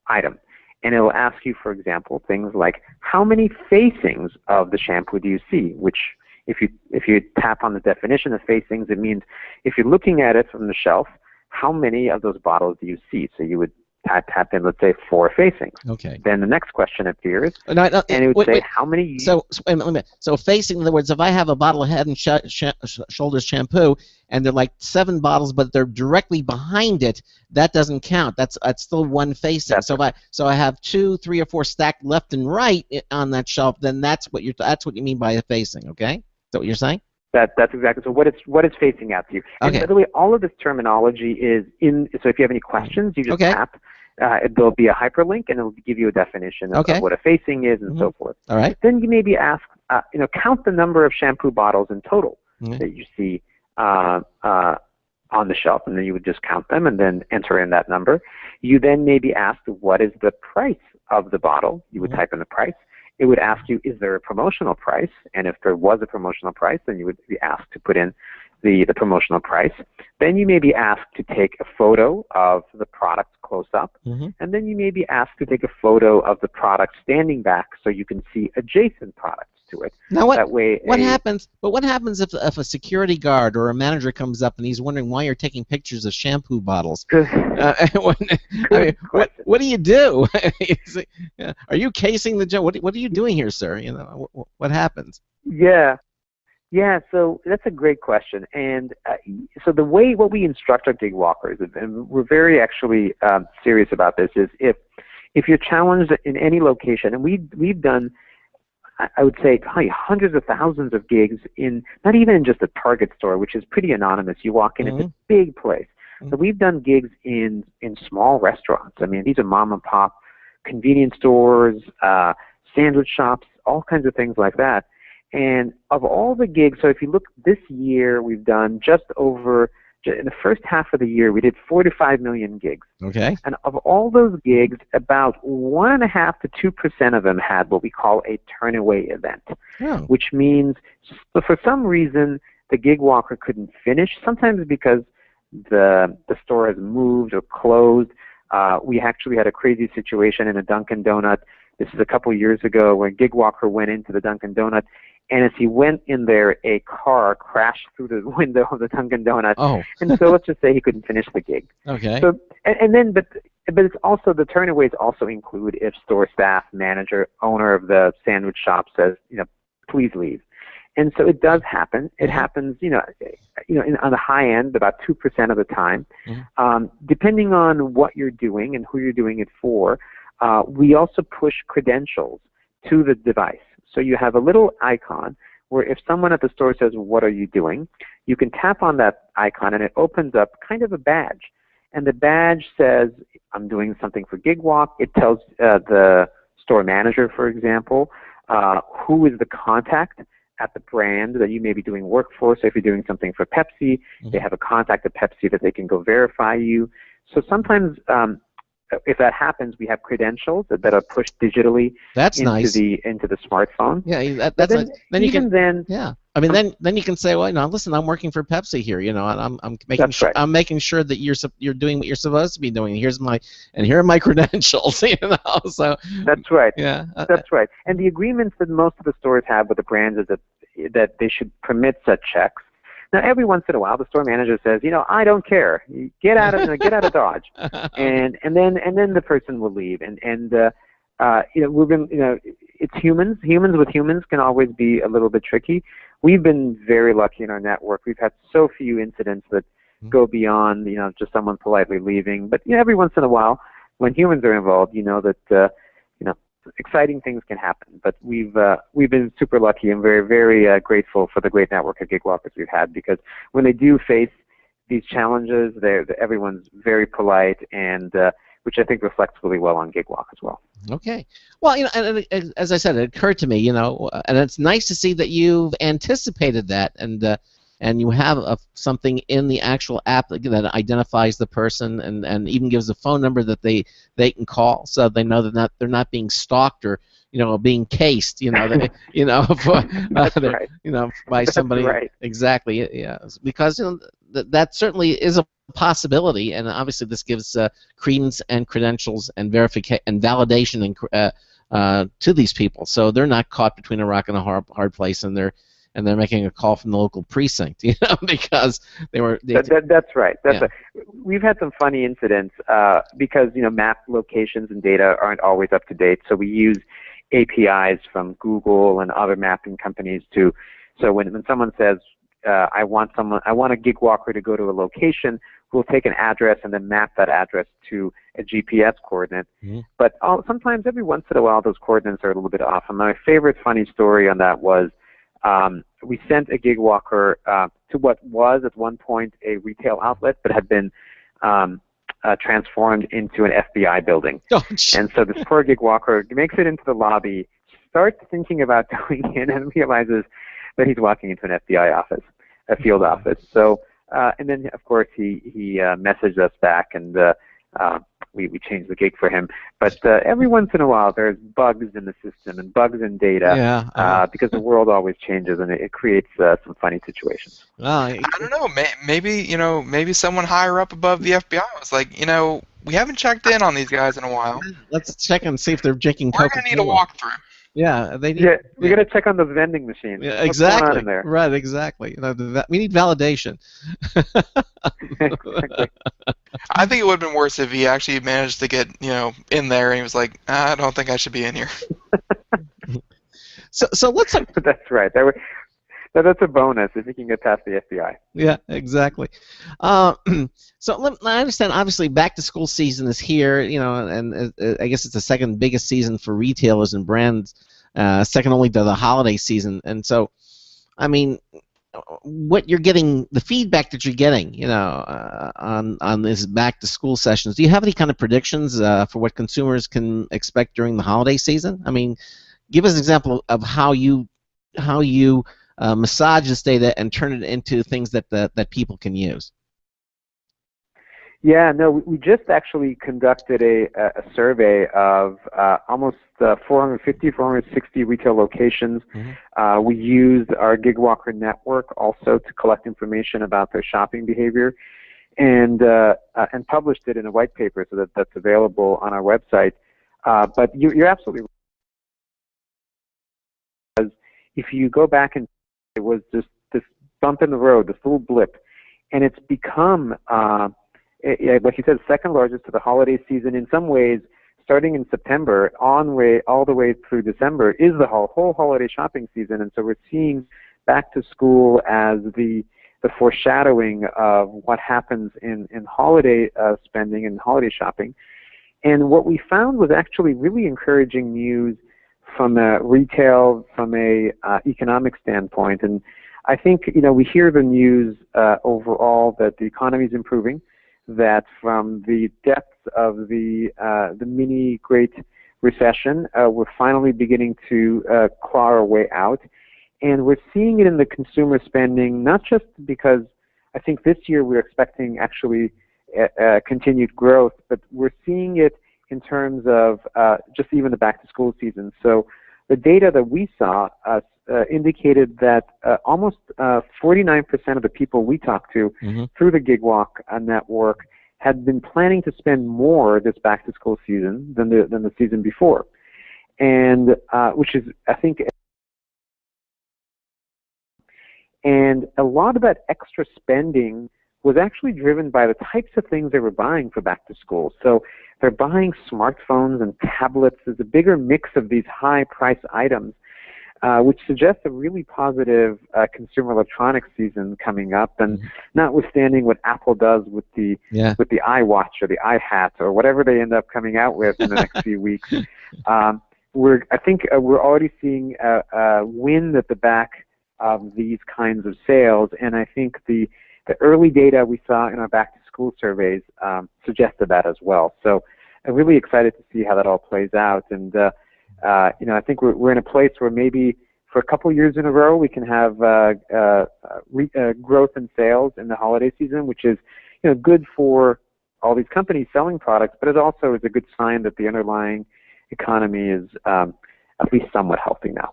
item. And it will ask you, for example, things like, how many facings of the shampoo do you see? Which, if you tap on the definition of facings, it means if you're looking at it from the shelf, how many of those bottles do you see? So you would tap in, let's say, 4 facings. Okay. Then the next question appears, and it would say, how many... So wait a minute. So facing, in other words, if I have a bottle of Head and Shoulders shampoo, and they're like 7 bottles, but they're directly behind it, that doesn't count. That's still one facing. That's so I have 2, 3, or 4 stacked left and right on that shelf. Then that's what you mean by a facing. Okay. Is that what you're saying? That's exactly. So what is facing out to you? And by the way, all of this terminology is in. So if you have any questions, you just tap. There'll be a hyperlink, and it'll give you a definition of what a facing is and so forth. All right. Then you maybe ask, count the number of shampoo bottles in total that you see on the shelf, and then you would just count them and then enter in that number. You then maybe ask, what is the price of the bottle? You would type in the price. It would ask you, is there a promotional price? And if there was a promotional price, then you would be asked to put in the promotional price. Then you may be asked to take a photo of the product close up. And then you may be asked to take a photo of the product standing back so you can see adjacent products to it. Now what happens? But what happens if a security guard or a manager comes up and he's wondering why you're taking pictures of shampoo bottles? What do you do? Are you casing the job? What are you doing here, sir? What happens? Yeah, so that's a great question. And so what we instruct our gig walkers, and we're very actually serious about this, is if you're challenged in any location, and we've done, I would say, probably hundreds of thousands of gigs in, not even in just a Target store, which is pretty anonymous. You walk in, it's a big place. So we've done gigs in small restaurants. I mean, these are mom and pop convenience stores, sandwich shops, all kinds of things like that. And of all the gigs, so if you look this year, we've done just over in the first half of the year, we did 4 to 5 million gigs. Okay. And of all those gigs, about 1.5 to 2% of them had what we call a turnaway event, Oh. which means for some reason the gig walker couldn't finish, sometimes because the store has moved or closed. We actually had a crazy situation in a Dunkin' Donut. This is a couple years ago where a gig walker went into the Dunkin' Donut, and as he went in there, a car crashed through the window of the Dunkin' Donut. Oh. And so let's just say he couldn't finish the gig. Okay. So, but it's also, the turnaways also include if store staff, manager, owner of the sandwich shop says, please leave. And so it does happen. It happens, on the high end, about 2% of the time. Depending on what you're doing and who you're doing it for, we also push credentials to the device. So you have a little icon where if someone at the store says, what are you doing? You can tap on that icon and it opens up kind of a badge. And the badge says, I'm doing something for Gigwalk. It tells the store manager, for example, who is the contact at the brand that you may be doing work for. So if you're doing something for Pepsi, they have a contact at Pepsi that they can go verify you. So sometimes if that happens, we have credentials that are pushed digitally into the smarsphone. Yeah, that's then, nice. Then you can yeah. I mean, then you can say, well, listen, I'm working for Pepsi here, and I'm making sure I'm making sure that you're doing what you're supposed to be doing. Here are my credentials, So that's right. Yeah, that's right. And the agreements that most of the stores have with the brands is that they should permit such checks. Now, every once in a while, the store manager says, I don't care. Get out of Dodge, and then the person will leave. We've been, it's humans. Humans with humans can always be a little bit tricky. We've been very lucky in our network. We've had so few incidents that go beyond, just someone politely leaving. But every once in a while, when humans are involved, that exciting things can happen. But we've been super lucky and very, very grateful for the great network of gigwalkers we've had, because when they do face these challenges, everyone's very polite, and which I think reflects really well on Gigwalk as well. Okay. Well, and as I said, it occurred to me, and it's nice to see that you've anticipated that, and you have something in the actual app that identifies the person and even gives a phone number that they can call, so they know that they're not being stalked or being cased, That's right. by somebody. That's right. Exactly. Yeah. Because that certainly is a possibility, and obviously this gives credence and credentials and verification and validation to these people, so they're not caught between a rock and a hard place, and they're making a call from the local precinct, because they were. That's right. Right. We've had some funny incidents because map locations and data aren't always up to date, so we use APIs from Google and other mapping companies to. So when someone says, I want a gig walker to go to a location, we'll take an address and then map that address to a GPS coordinate. But sometimes, every once in a while, those coordinates are a little bit off. And my favorite funny story on that was we sent a gig walker to what was at one point a retail outlet, but had been transformed into an FBI building. And so this poor gig walker makes it into the lobby, starts thinking about going in, and realizes that he's walking into an FBI office, a field office. So, and then of course he messaged us back, and we changed the gig for him. But every once in a while, there's bugs in the system and bugs in data, because the world always changes, and it creates some funny situations. I don't know. Maybe someone higher up above the FBI was like, we haven't checked in on these guys in a while. Let's check and see if they're drinking We're Coca-Cola. gonna need a walkthrough. Yeah, they need. Yeah, we got to check on those vending machines. Yeah, What's exactly. going on in there? Right, exactly. We need validation. Exactly. I think it would have been worse if he actually managed to get in there and he was like, I don't think I should be in here. So let's. That's right. That's a bonus if you can get past the FBI. Yeah, exactly. So I understand. Obviously, back to school season is here. And I guess it's the second biggest season for retailers and brands, second only to the holiday season. And so, I mean, what you're getting, the feedback that you're getting, on this back to school sessions. Do you have any kind of predictions for what consumers can expect during the holiday season? I mean, give us an example of how you massage this data and turn it into things that people can use. Yeah, no, we just actually conducted a survey of almost 450, 460 retail locations. We used our Gigwalker network also to collect information about their shopping behavior, and published it in a white paper so that that's available on our website. But you're absolutely right. Because if you go back and it was just this bump in the road, this little blip, and it's become like you said, second largest to the holiday season. In some ways, starting in September all the way through December is the whole holiday shopping season. And so we're seeing back to school as the foreshadowing of what happens in holiday spending and holiday shopping. And what we found was actually really encouraging news from a retail, from a economic standpoint. And I think, we hear the news overall that the economy is improving, that from the depths of the mini Great Recession, we're finally beginning to claw our way out. And we're seeing it in the consumer spending, not just because I think this year we're expecting actually continued growth, but we're seeing it in terms of just even the back-to-school season. So the data that we saw indicated that almost 49% of the people we talked to through the Gigwalk network had been planning to spend more this back-to-school season than the season before, and which is, I think, and a lot of that extra spending was actually driven by the types of things they were buying for back-to-school. So they're buying smartphones and tablets. There's a bigger mix of these high-price items, which suggests a really positive consumer electronics season coming up. And notwithstanding what Apple does with the iWatch or the iHat or whatever they end up coming out with in the next few weeks, I think we're already seeing a wind at the back of these kinds of sales. And I think the early data we saw in our back-to-school surveys suggested that as well. So I'm really excited to see how that all plays out. And I think we're in a place where maybe for a couple years in a row we can have growth in sales in the holiday season, which is good for all these companies selling products, but it also is a good sign that the underlying economy is at least somewhat healthy now.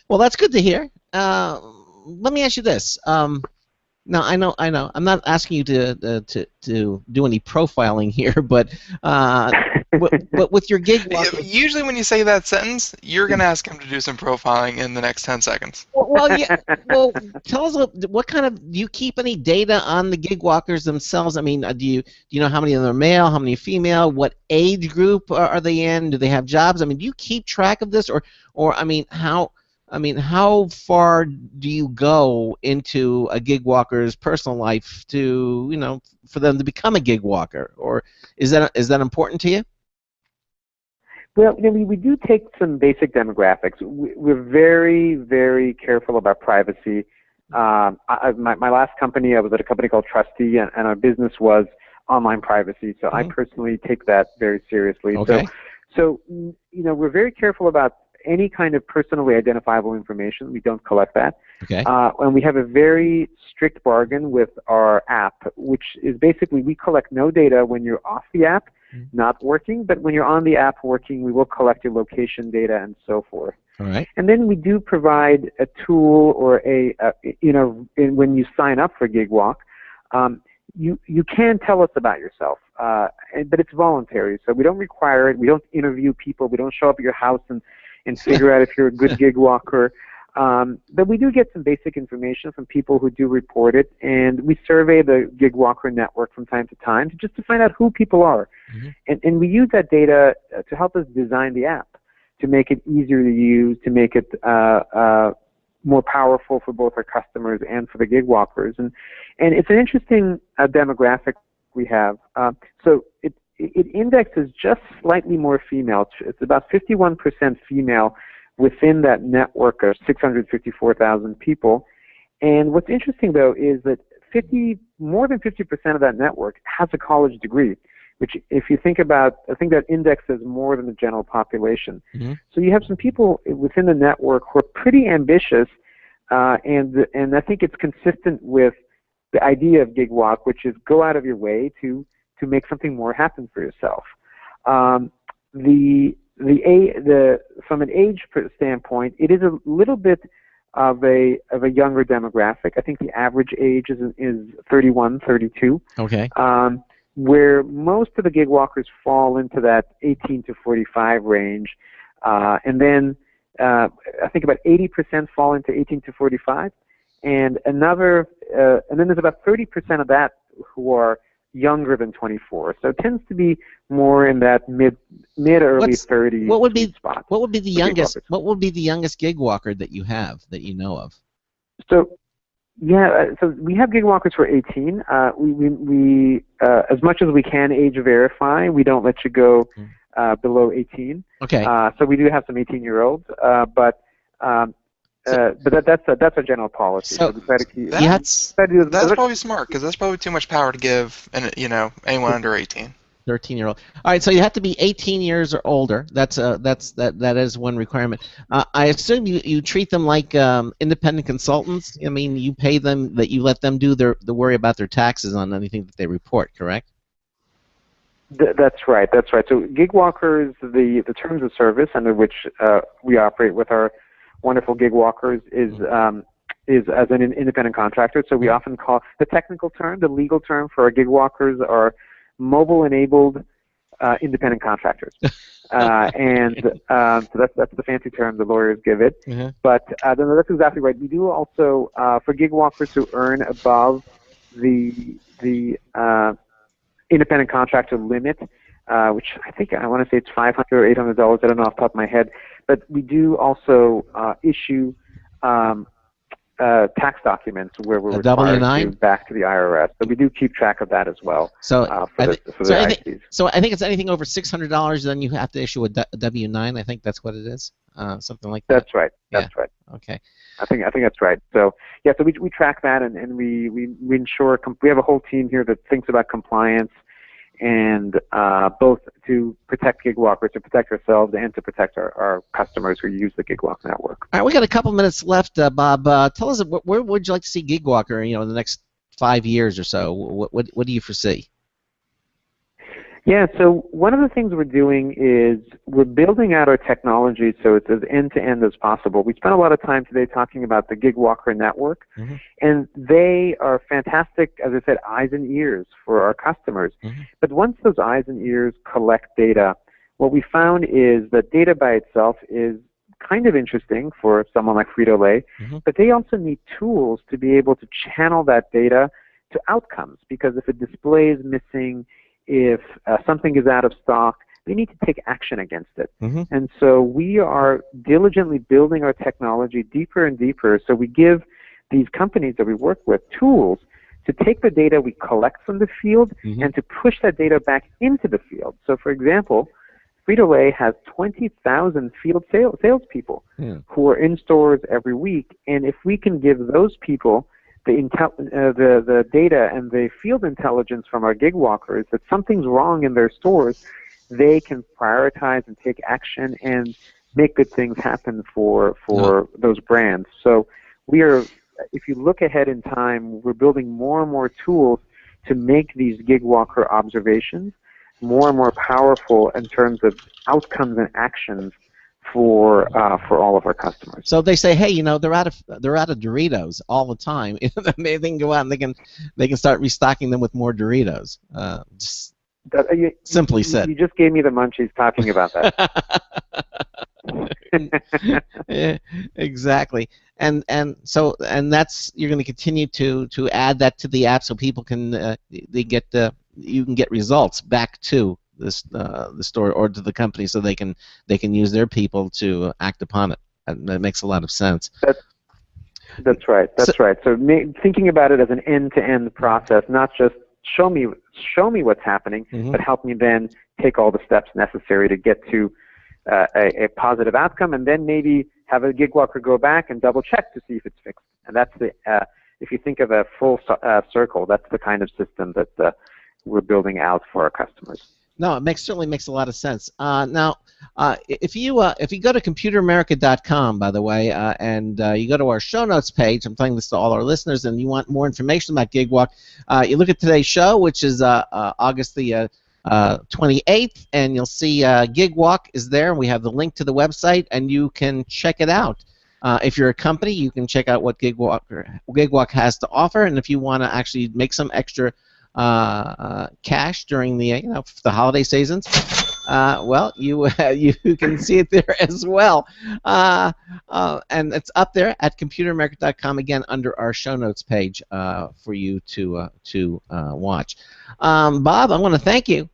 Well, that's good to hear. Let me ask you this. Now, I know. I'm not asking you to do any profiling here, but with your Gigwalk. Usually, when you say that sentence, you're going to ask him to do some profiling in the next 10 seconds. Well, yeah. Well, tell us what kind of. Do you keep any data on the Gigwalkers themselves? I mean, do you know how many of them are male, how many female, what age group are they in? Do they have jobs? I mean, do you keep track of this, or how far do you go into a gig walker's personal life to, for them to become a gig walker, or is that important to you? Well, we do take some basic demographics. We're very, very careful about privacy. My last company, I was at a company called Trustee, and our business was online privacy. So I personally take that very seriously. Okay. So we're very careful about any kind of personally identifiable information. We don't collect that. Okay. And we have a very strict bargain with our app, which is basically we collect no data when you're off the app, not working, but when you're on the app working, we will collect your location data and so forth. All right. And then we do provide a tool or when you sign up for Gigwalk, you can tell us about yourself, but it's voluntary, so we don't require it. We don't interview people. We don't show up at your house and figure out if you're a good gig walker. But we do get some basic information from people who do report it, and we survey the gig walker network from time to time to find out who people are. And we use that data to help us design the app, to make it easier to use, to make it more powerful for both our customers and for the gig walkers. And it's an interesting demographic we have. So it indexes just slightly more female. It's about 51% female within that network of 654,000 people. And what's interesting, though, is that more than 50% of that network has a college degree, which, if you think about, I think that indexes more than the general population. So you have some people within the network who are pretty ambitious, and I think it's consistent with the idea of Gigwalk, which is go out of your way to make something more happen for yourself. From an age standpoint, it is a little bit of a younger demographic. I think the average age is 31, 32. Okay. Where most of the gig walkers fall into that 18 to 45 range, and then I think about 80% fall into 18 to 45, and then there's about 30% of that who are younger than 24. So it tends to be more in that mid early 30s. What would be spot. What would be the youngest? What would be the youngest gig walker that you have that you know of? So. Yeah, so we have gig walkers for 18. We as much as we can age verify. We don't let you go below 18. Okay. So we do have some 18-year-olds, but that's a general policy. So we try to keep. That's probably smart, because that's probably too much power to give, anyone under 18. 13-year-old. All right, so you have to be 18 years or older. That is one requirement. I assume you treat them like independent consultants. I mean, you pay them, that you let them do the worry about their taxes on anything that they report. Correct? That's right. So gig walkers, the terms of service under which we operate with our wonderful gig walkers is as an independent contractor. So we often call the technical term, the legal term for our gig walkers are mobile-enabled independent contractors, and so that's the fancy term the lawyers give it. Mm-hmm. But that's exactly right. We do also for gig walkers who earn above the independent contractor limit, which I want to say it's $500 or $800. I don't know off the top of my head, but we do also issue tax documents where we're required to back to the IRS. So we do keep track of that as well. So I think it's anything over $600, then you have to issue a W-9. I think that's what it is, something like that. That's right. That's right. Okay. I think that's right. So yeah, so we track that, and we ensure we have a whole team here that thinks about compliance, and both to protect gig walkers, to protect ourselves, and to protect our customers who use the Gigwalk network. All right, we got a couple minutes left, Bob. Tell us, where would you like to see Gigwalker, in the next 5 years or so? What do you foresee? Yeah, so one of the things we're doing is we're building out our technology so it's as end-to-end as possible. We spent a lot of time today talking about the Gigwalker network, mm-hmm. and they are fantastic, as I said, eyes and ears for our customers. Mm-hmm. But once those eyes and ears collect data, what we found is that data by itself is kind of interesting for someone like Frito-Lay, mm-hmm. but they also need tools to be able to channel that data to outcomes, because if a display is missing, if something is out of stock, they need to take action against it. Mm-hmm. And so we are diligently building our technology deeper and deeper, so we give these companies that we work with tools to take the data we collect from the field mm-hmm. and to push that data back into the field. So for example, Frito-Lay has 20,000 field salespeople who are in stores every week, and if we can give those people the data and the field intelligence from our gig walkers that something's wrong in their stores, they can prioritize and take action and make good things happen for those brands. So if you look ahead in time, we're building more and more tools to make these gig walker observations more and more powerful in terms of outcomes and actions for all of our customers. So they say, hey, they're out of Doritos all the time. They can go out and they can start restocking them with more Doritos. Simply said. You just gave me the munchies talking about that. Yeah, exactly. And that's, you're going to continue to add that to the app so people can you can get results back to the store or to the company, so they can use their people to act upon it. And that makes a lot of sense. That's right. So thinking about it as an end-to-end process, not just show me what's happening, mm-hmm. but help me then take all the steps necessary to get to a positive outcome, and then maybe have a gig walker go back and double check to see if it's fixed. And that's if you think of a full circle, that's the kind of system that we're building out for our customers. No, it certainly makes a lot of sense. Now, if you go to computeramerica.com, by the way, and you go to our show notes page, I'm telling this to all our listeners, and you want more information about Gigwalk, you look at today's show, which is August the 28th, and you'll see Gigwalk is there. We have the link to the website, and you can check it out. If you're a company, you can check out what Gigwalk has to offer, and if you want to actually make some extra cash during the the holiday seasons, well, you can see it there as well, and it's up there at computeramerica.com, again under our show notes page for you to watch. Bob, I want to thank you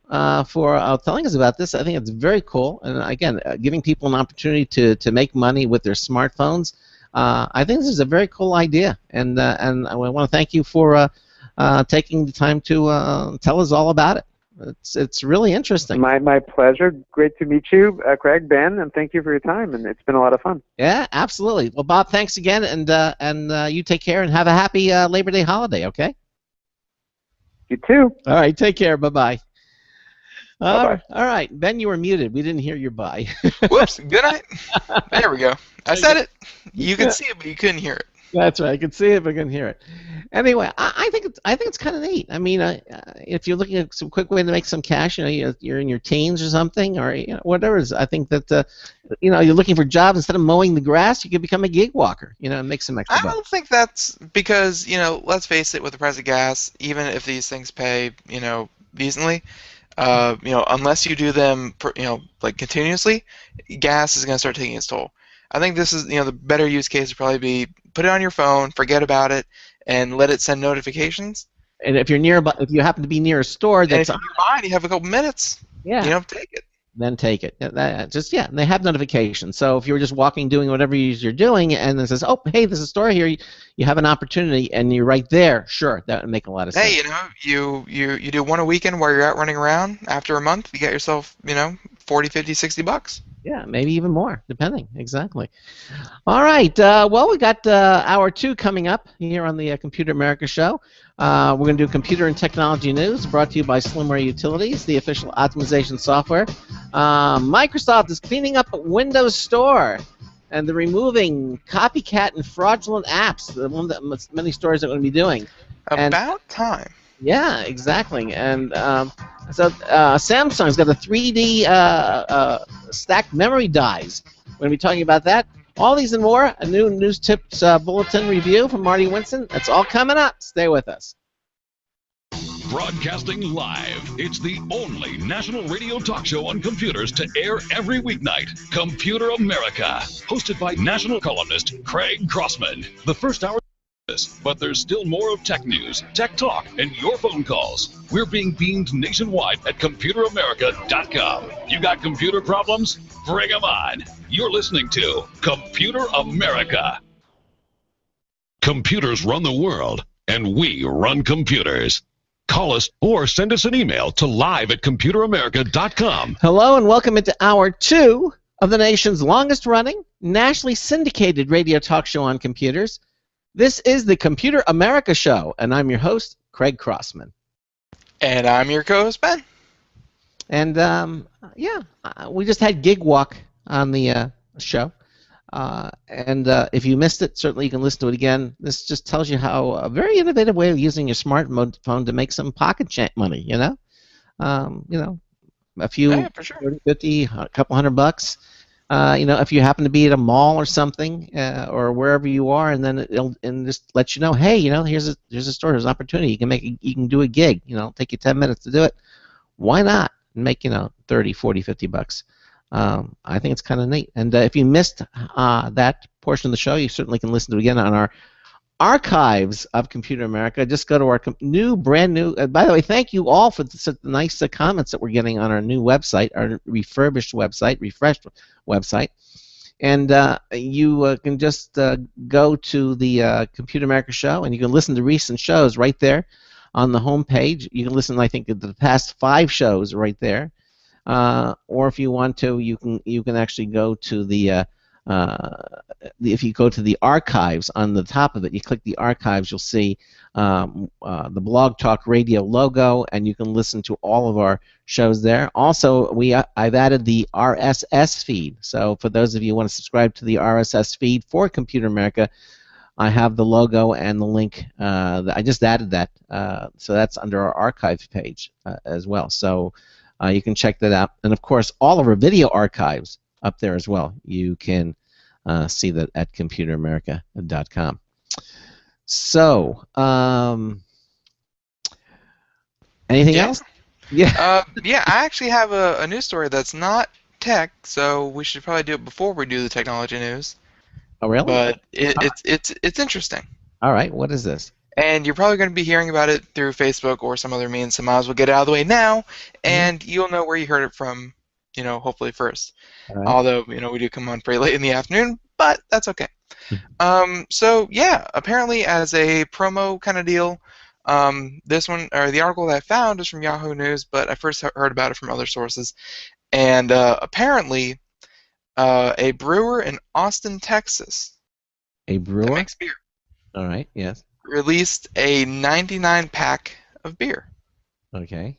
for telling us about this. I think it's very cool, and again, giving people an opportunity to make money with their smartphones. I think this is a very cool idea, and I want to thank you for taking the time to tell us all about it. It's really interesting. My pleasure. Great to meet you, Craig, Ben, and thank you for your time. And it's been a lot of fun. Yeah, absolutely. Well, Bob, thanks again, and you take care and have a happy Labor Day holiday. Okay. You too. All right. Take care. Bye-bye. Bye-bye. All right, Ben, you were muted. We didn't hear your bye. Whoops. Good night. There we go. I said it. You could see it, but you couldn't hear it. That's right. I can see it, but I can hear it. Anyway, I think it's kind of neat. I mean, if you're looking at some quick way to make some cash, you're in your teens or something, or whatever. I think that you're looking for jobs instead of mowing the grass, you could become a gig walker. And make some extra bucks. I don't think that's because let's face it, with the price of gas, even if these things pay decently, unless you do them like continuously, gas is going to start taking its toll. I think this is the better use case would probably be put it on your phone, forget about it, and let it send notifications. And if you happen to be near a store, that's if you're nearby, you have a couple minutes. Yeah. Take it. Then take it. And they have notifications. So if you're just walking, doing whatever you're doing, and it says, "Oh, hey, there's a store here," you have an opportunity, and you're right there. Sure, that would make a lot of sense. Hey, you do one a weekend while you're out running around. After a month, you get yourself, 40, 50, 60 bucks. Yeah, maybe even more, depending. Exactly. All right. Well, we got hour 2 coming up here on the Computer America Show. We're going to do computer and technology news, brought to you by Slimware Utilities, the official optimization software. Microsoft is cleaning up Windows Store, and they're removing copycat and fraudulent apps, the one that many stores are going to be doing. About time. Yeah, exactly. And so Samsung's got a 3D stacked memory dies. We're going to be talking about that. All these and more. A new News Tips Bulletin review from Marty Winston. That's all coming up. Stay with us. Broadcasting live. It's the only national radio talk show on computers to air every weeknight. Computer America. Hosted by national columnist Craig Crossman. The first hour. But there's still more of tech news, tech talk, and your phone calls. We're being beamed nationwide at ComputerAmerica.com. You got computer problems? Bring them on. You're listening to Computer America. Computers run the world, and we run computers. Call us or send us an email to live@ComputerAmerica.com. Hello, and welcome into hour 2 of the nation's longest-running, nationally syndicated radio talk show on computers. This is the Computer America Show, and I'm your host, Craig Crossman. And I'm your co-host, Ben. And, we just had Gigwalk on the show. And if you missed it, certainly you can listen to it again. This just tells you how a very innovative way of using your smartphone to make some pocket money, a few, for sure. 30, 50, a couple $100. If you happen to be at a mall or something, or wherever you are, and then it'll just let you know, hey, here's a store, here's an opportunity. You can do a gig. It'll take you 10 minutes to do it. Why not make 30, 40, 50 bucks? I think it's kind of neat. And if you missed that portion of the show, you certainly can listen to it again on our archives of Computer America. Just go to our brand new. By the way, thank you all for the nice comments that we're getting on our new website, our refreshed website. And you can just go to the Computer America Show, and you can listen to recent shows right there on the home page. You can listen, I think, to the past 5 shows right there. Or if you want to, you can actually go to the if you go to the archives on the top of it, you click the archives, you'll see the Blog Talk Radio logo, and you can listen to all of our shows there. Also, I've added the RSS feed. So for those of you who want to subscribe to the RSS feed for Computer America, I have the logo and the link. I just added that, so that's under our archive page as well. So you can check that out. And of course, all of our video archives up there as well. You can see that at computeramerica.com. So, anything else? Yeah. Yeah, I actually have a news story that's not tech, so we should probably do it before we do the technology news. Oh, really? But it's interesting. All right. What is this? And you're probably going to be hearing about it through Facebook or some other means, so might as well get it out of the way now, and you'll know where you heard it from, hopefully first. Right. Although, we do come on pretty late in the afternoon, but that's okay. So, yeah, apparently as a promo kind of deal, this one, or the article that I found is from Yahoo News, but I first heard about it from other sources. And apparently, a brewer in Austin, Texas. A brewer? That makes beer. All right, yes. Released a 99-pack of beer. Okay.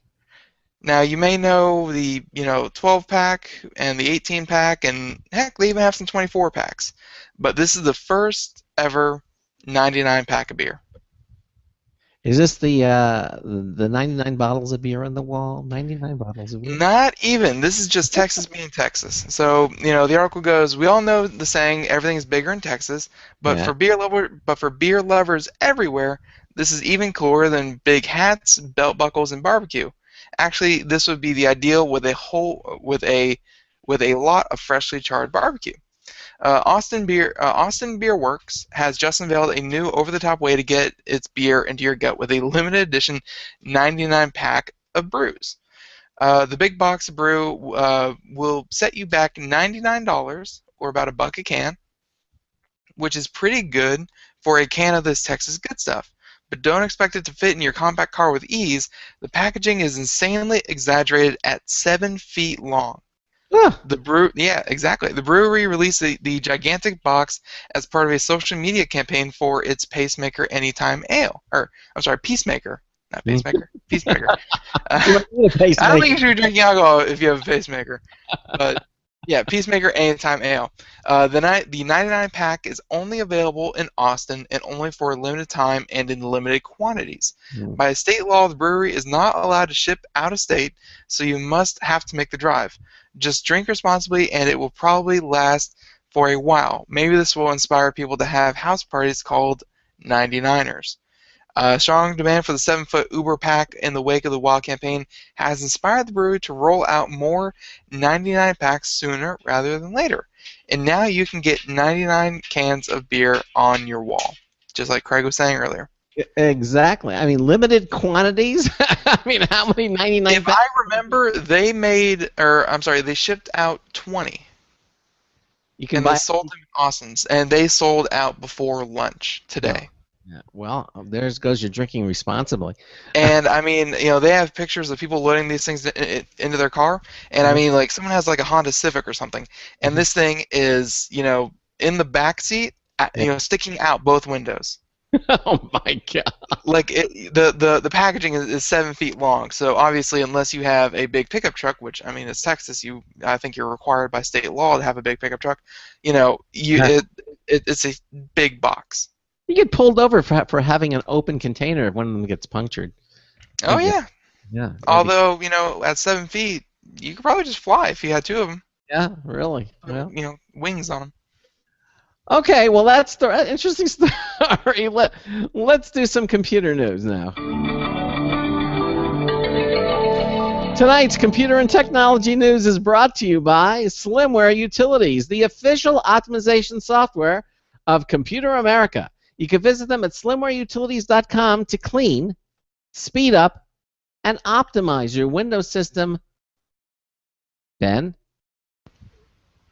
Now, you may know the 12-pack and the 18-pack, and heck, they even have some 24-packs. But this is the first ever 99-pack of beer. Is this the 99 bottles of beer on the wall? 99 bottles of beer? Not even. This is just Texas being Texas. So, the article goes, we all know the saying, everything is bigger in Texas, but for beer lovers everywhere, this is even cooler than big hats, belt buckles, and barbecue. Actually, this would be the ideal with a lot of freshly charred barbecue. Austin Beer Works has just unveiled a new over-the-top way to get its beer into your gut with a limited edition 99-pack of brews. The big box of brew will set you back $99, or about $1 a can, which is pretty good for a can of this Texas good stuff. But don't expect it to fit in your compact car with ease. The packaging is insanely exaggerated at 7 feet long. Yeah, exactly. The brewery released the gigantic box as part of a social media campaign for its Pacemaker Anytime Ale. Peacemaker. Not Pacemaker. Peacemaker. I don't think you should be drinking alcohol if you have a pacemaker. But, yeah, Peacemaker Anytime Ale. The 99-pack is only available in Austin and only for a limited time and in limited quantities. By state law, the brewery is not allowed to ship out of state, so you must have to make the drive. Just drink responsibly, and it will probably last for a while. Maybe this will inspire people to have house parties called 99ers. Strong demand for the 7-foot Uber pack in the wake of the Wild campaign has inspired the brewery to roll out more 99 packs sooner rather than later. And now you can get 99 cans of beer on your wall, just like Craig was saying earlier. Exactly. I mean, limited quantities. I mean, how many 99? If I remember, they shipped out 20. You can buy. They sold them in Austin's, and they sold out before lunch today. Yeah. Well, there goes your drinking responsibly. And I mean, they have pictures of people loading these things into their car, and I mean, like someone has like a Honda Civic or something, and this thing is, in the back seat, sticking out both windows. Oh my God! Like the packaging is 7 feet long, so obviously, unless you have a big pickup truck, which I mean, it's Texas, I think you're required by state law to have a big pickup truck. It's a big box. You get pulled over for having an open container if one of them gets punctured. Oh yeah. Yeah. Although at 7 feet, you could probably just fly if you had two of them. Yeah, really. Well. Wings on them. Okay, well that's the interesting story. Let's do some computer news now. Tonight's computer and technology news is brought to you by Slimware Utilities, the official optimization software of Computer America. You can visit them at slimwareutilities.com to clean, speed up, and optimize your Windows system. Ben?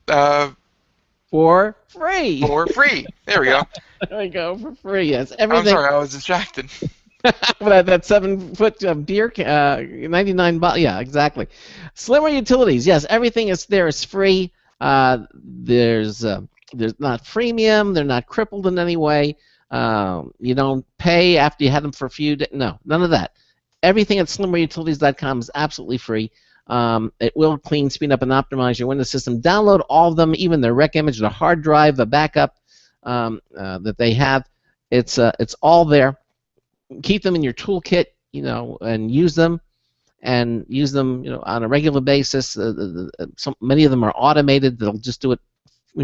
For free. For free. There we go. There we go. For free. Yes. Everything. I'm sorry, I was distracted. that 7-foot beer, 99 bottle. Yeah, exactly. Slimmer Utilities. Yes, everything is there is free. There's They're not freemium. They're not crippled in any way. You don't pay after you had them for a few days. No, none of that. Everything at slimwareutilities.com is absolutely free. It will clean, speed up, and optimize your Windows system. Download all of them, even the rec image, the hard drive, the backup that they have. It's all there. Keep them in your toolkit, and use them. On a regular basis. Many of them are automated. They'll just do it,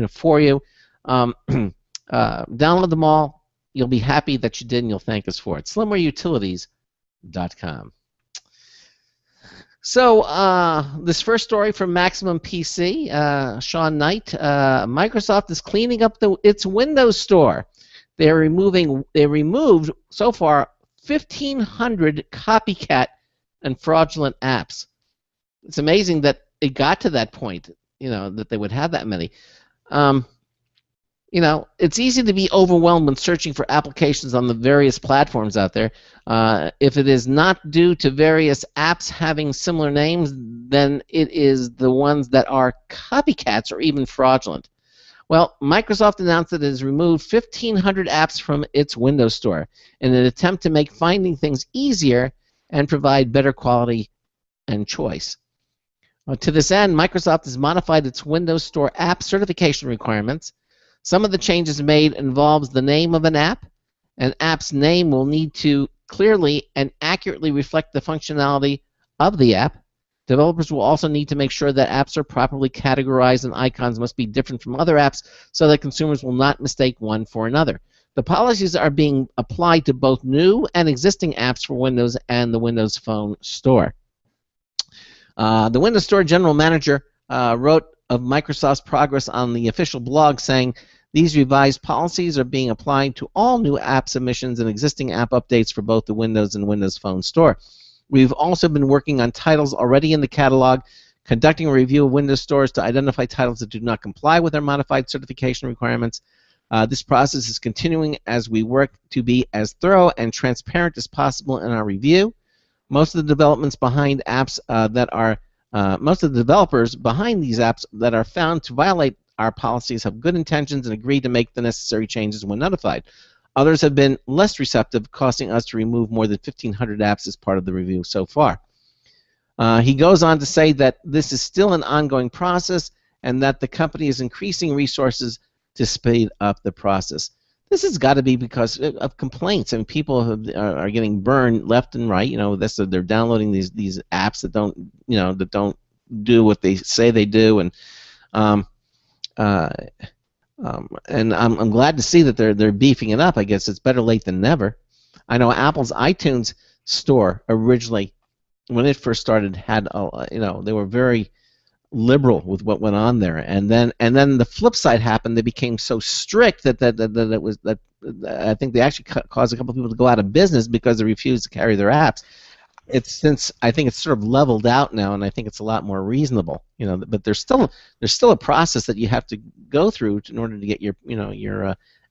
for you. Download them all. You'll be happy that you did, and you'll thank us for it. SlimwareUtilities.com. So this first story from Maximum PC, Sean Knight. Microsoft is cleaning up its Windows Store. They removed so far 1,500 copycat and fraudulent apps. It's amazing that it got to that point, that they would have that many. It's easy to be overwhelmed when searching for applications on the various platforms out there. If it is not due to various apps having similar names, then it is the ones that are copycats or even fraudulent. Well, Microsoft announced that it has removed 1,500 apps from its Windows Store in an attempt to make finding things easier and provide better quality and choice. To this end, Microsoft has modified its Windows Store app certification requirements. Some of the changes made involves the name of an app. An app's name will need to clearly and accurately reflect the functionality of the app. Developers will also need to make sure that apps are properly categorized and icons must be different from other apps so that consumers will not mistake one for another. The policies are being applied to both new and existing apps for Windows and the Windows Phone Store. The Windows Store General Manager wrote of Microsoft's progress on the official blog, saying, "These revised policies are being applied to all new app submissions and existing app updates for both the Windows and Windows Phone Store. We've also been working on titles already in the catalog, conducting a review of Windows stores to identify titles that do not comply with our modified certification requirements. This process is continuing as we work to be as thorough and transparent as possible in our review. Most of the developers behind these apps that are found to violate our policies have good intentions and agree to make the necessary changes when notified. Others have been less receptive, costing us to remove more than 1,500 apps as part of the review so far." He goes on to say that this is still an ongoing process and that the company is increasing resources to speed up the process. This has got to be because of complaints, and people are getting burned left and right. They're downloading these apps that don't do what they say they do, and I'm glad to see that they're beefing it up. I guess it's better late than never. I know Apple's iTunes store originally, when it first started, had they were very liberal with what went on there, and then the flip side happened. They became so strict that I think they actually caused a couple of people to go out of business because they refused to carry their apps. I think it's sort of leveled out now, and I think it's a lot more reasonable. But there's still a process that you have to go through in order to get your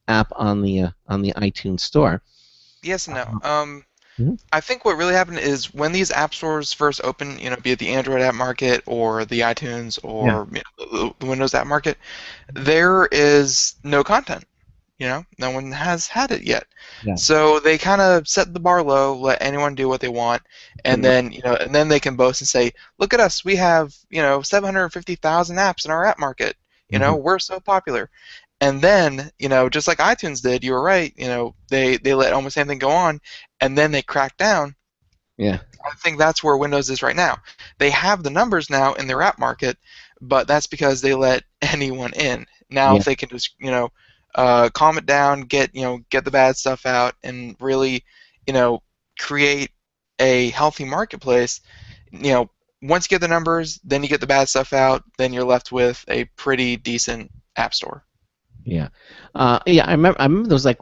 app on the iTunes store. Yes and no. I think what really happened is when these app stores first opened, be it the Android app market or the iTunes or the Windows app market, there is no content. No one has had it yet. Yeah. So they kind of set the bar low, let anyone do what they want, and then they can boast and say, "Look at us, we have 750,000 apps in our app market. We're so popular." And then just like iTunes did, you were right. They let almost anything go on, and then they cracked down. Yeah. I think that's where Windows is right now. They have the numbers now in their app market, but that's because they let anyone in. Now if they can just calm it down, get the bad stuff out, and really, create a healthy marketplace. Once you get the numbers, then you get the bad stuff out, then you're left with a pretty decent app store. Yeah, I remember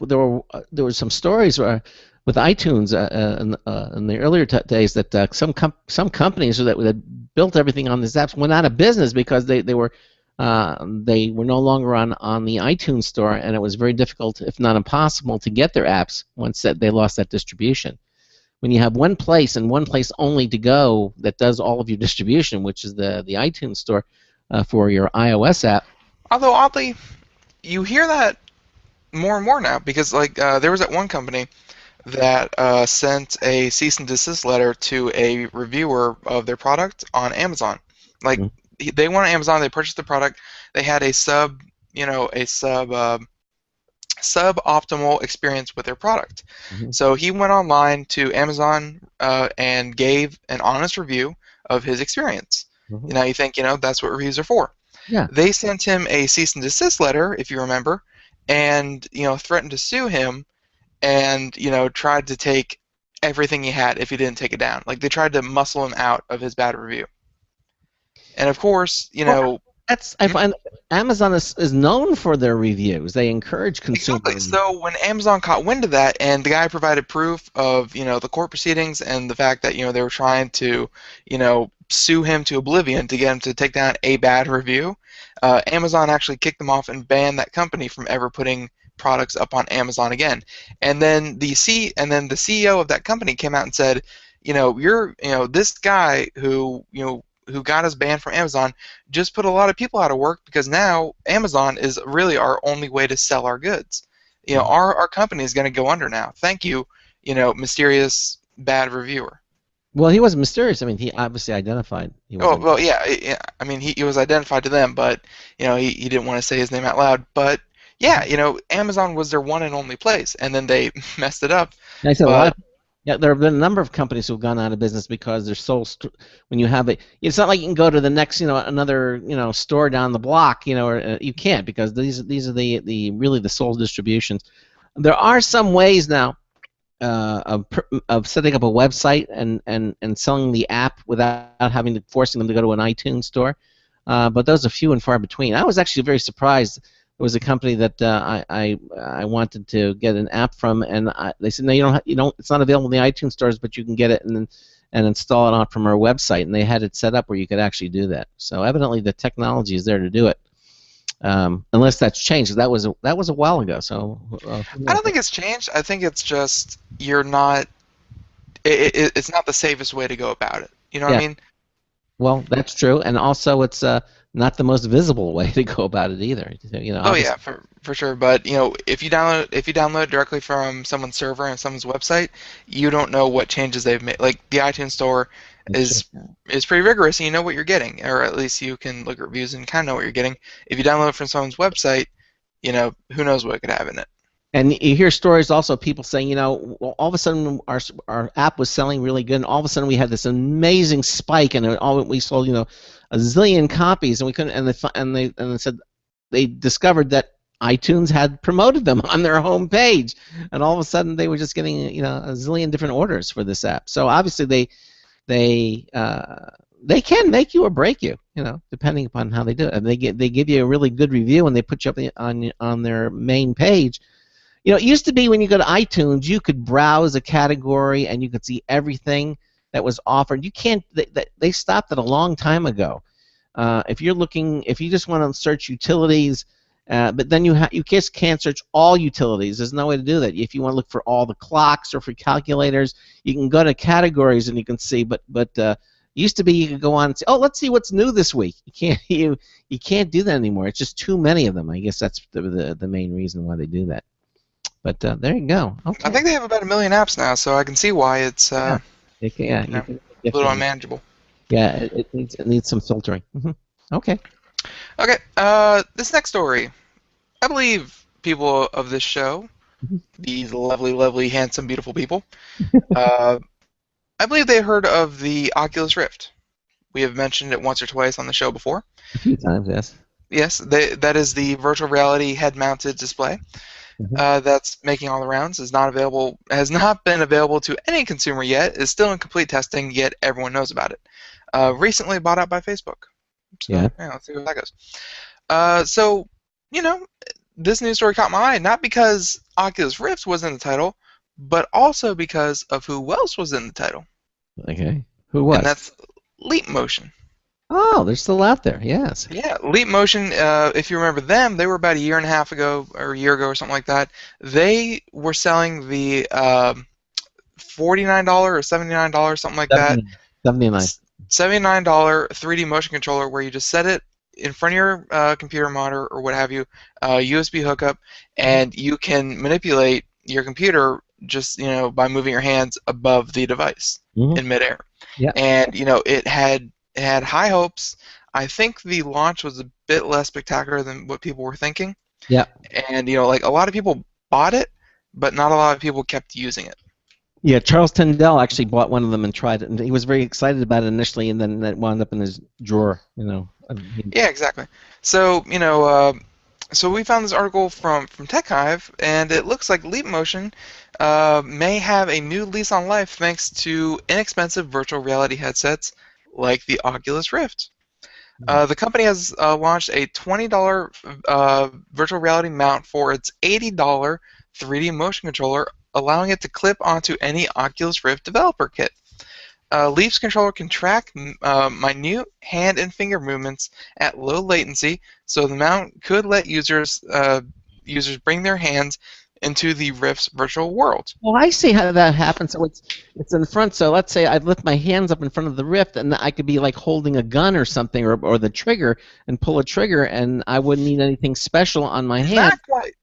there were some stories with iTunes in the earlier days that some companies that built everything on these apps went out of business because they were no longer on the iTunes store, and it was very difficult, if not impossible, to get their apps once they lost that distribution. When you have one place and one place only to go that does all of your distribution, which is the iTunes store for your iOS app. Although oddly, you hear that more and more now because like there was that one company that sent a cease and desist letter to a reviewer of their product on Amazon. Like Mhm. they went on Amazon, they purchased the product, they had a suboptimal experience with their product. Mhm. So he went online to Amazon and gave an honest review of his experience. Mhm. Now you think, that's what reviews are for. Yeah. They sent him a cease and desist letter, if you remember, and threatened to sue him and tried to take everything he had if he didn't take it down. Like they tried to muscle him out of his bad review. And of course, Well, I hmm? find Amazon is known for their reviews. They encourage consumer Exactly. reviews. So when Amazon caught wind of that, and the guy provided proof of, the court proceedings and the fact that, they were trying to, sue him to oblivion to get him to take down a bad review, Amazon actually kicked them off and banned that company from ever putting products up on Amazon again. And then the CEO of that company came out and said, this guy who got us banned from Amazon just put a lot of people out of work because now Amazon is really our only way to sell our goods. Our company is going to go under now. Thank you, mysterious bad reviewer. Well, he wasn't mysterious. I mean, he obviously identified. He was. Oh, well, yeah, I mean, he was identified to them, but he didn't want to say his name out loud. But yeah, Amazon was their one and only place, and then they messed it up. And I said a lot. But Yeah, there have been a number of companies who've gone out of business because they're so. When you have it, it's not like you can go to the next, another, store down the block, or you can't because these are the really the sole distributions. There are some ways now of setting up a website and selling the app without having to forcing them to go to an iTunes store, but those are few and far between. I was actually very surprised. There was a company that I wanted to get an app from, and they said no, you don't. It's not available in the iTunes stores, but you can get it and install it on from our website. And they had it set up where you could actually do that. So evidently the technology is there to do it. Unless that's changed. That was a while ago. So I don't think it's changed. I think it's just you're not. It's not the safest way to go about it. You know what I Yeah. mean? Well, that's true, and also it's not the most visible way to go about it either. Oh Obviously, yeah, for sure. But if you download it directly from someone's server and someone's website, you don't know what changes they've made. Like the iTunes store that's is pretty rigorous, and you know what you're getting, or at least you can look at reviews and kind of know what you're getting. If you download it from someone's website, who knows what could have in it. And you hear stories also, people saying, well, all of a sudden our app was selling really good, and all of a sudden we had this amazing spike, and we sold, a zillion copies, and we couldn't, and they said they discovered that iTunes had promoted them on their home page, and all of a sudden they were just getting, a zillion different orders for this app. So obviously they can make you or break you, depending upon how they do it. And they give you a really good review, and they put you up on their main page. It used to be when you go to iTunes, you could browse a category and you could see everything that was offered. You can't. They stopped it a long time ago. If you just want to search utilities, but then you just can't search all utilities. There's no way to do that. If you want to look for all the clocks or for calculators, you can go to categories and you can see. But used to be you could go on and say, oh, let's see what's new this week. You can't do that anymore. It's just too many of them. I guess that's the main reason why they do that. But there you go. Okay. I think they have about 1 million apps now, so I can see why it's Yeah. a little unmanageable. Yeah, it needs some filtering. Okay. Okay, this next story, I believe people of this show, these lovely, lovely, handsome, beautiful people, I believe they heard of the Oculus Rift. We have mentioned it once or twice on the show before. A few times, yes. Yes, that is the virtual reality head-mounted display. That's making all the rounds. Has not been available to any consumer yet. Is still in complete testing. Yet everyone knows about it. Recently bought out by Facebook. So, Yeah. Let's see where that goes. So this news story caught my eye not because Oculus Rift was in the title, but also because of who else was in the title. Okay. Who was? And that's Leap Motion. Oh, they're still out there. Yes. Yeah, Leap Motion, if you remember them, they were about a year and a half ago, or a year ago, or something like that. They were selling the $49 or $79, something like that. $79. $79 3D motion controller where you just set it in front of your computer monitor or what have you, USB hookup, and you can manipulate your computer just by moving your hands above the device in midair. Yeah. And it had high hopes. I think the launch was a bit less spectacular than what people were thinking. Yeah. And like a lot of people bought it, but not a lot of people kept using it. Yeah, Charles Tyndall actually bought one of them and tried it, and he was very excited about it initially, and then it wound up in his drawer. Yeah, exactly. So so we found this article from TechHive, and it looks like Leap Motion may have a new lease on life thanks to inexpensive virtual reality headsets like the Oculus Rift. The company has launched a $20 virtual reality mount for its $80 3D motion controller, allowing it to clip onto any Oculus Rift developer kit. Leap's controller can track minute hand and finger movements at low latency, so the mount could let users bring their hands into the Rift's virtual world. Well, I see how that happens. So it's in front. So let's say I lift my hands up in front of the Rift, and I could be like holding a gun or something, or the trigger, and pull a trigger, and I wouldn't need anything special on my hand. Not quite.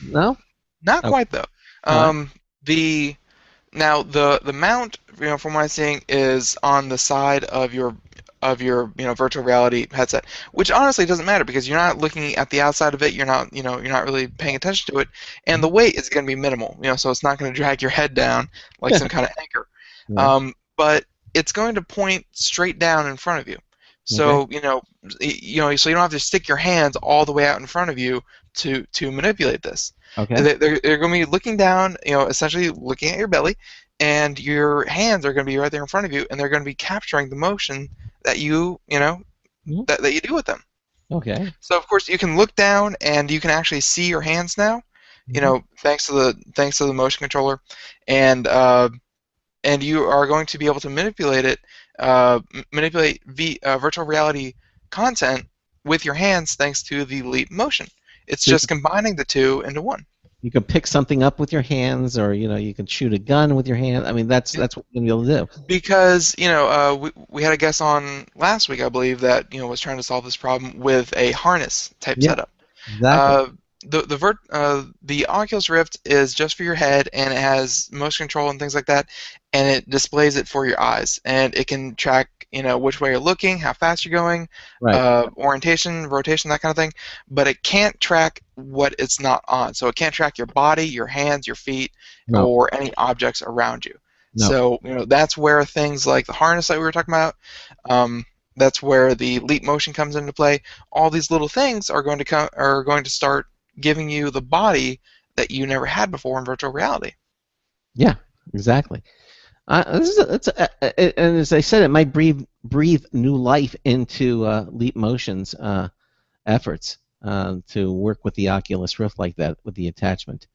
No. Not quite though. The mount, from what I'm seeing, is on the side of your virtual reality headset, which honestly doesn't matter because you're not looking at the outside of it. You're not really paying attention to it, and the weight is going to be minimal. So it's not going to drag your head down like some kind of anchor. Yeah. But it's going to point straight down in front of you. So so you don't have to stick your hands all the way out in front of you to manipulate this. Okay. They're going to be looking down, essentially looking at your belly, and your hands are going to be right there in front of you, and they're going to be capturing the motion that you that you do with them. Okay. So of course you can look down and you can actually see your hands now, thanks to the motion controller, and you are going to be able to manipulate virtual reality content with your hands thanks to the Leap Motion. It's just combining the two into one. You can pick something up with your hands, or you can shoot a gun with your hand. I mean, that's what you're gonna be able to do. Because we had a guest on last week, I believe, that was trying to solve this problem with a harness type setup. Exactly. The Oculus Rift is just for your head, and it has motion control and things like that, and it displays it for your eyes, and it can track which way you're looking, how fast you're going, orientation, rotation, that kind of thing, but it can't track what it's not on. So it can't track your body, your hands, your feet, or any objects around you. So that's where things like the harness that we were talking about, that's where the Leap Motion comes into play. All these little things are going to start giving you the body that you never had before in virtual reality. Yeah, exactly. And as I said, it might breathe new life into Leap Motion's efforts to work with the Oculus Rift like that with the attachment.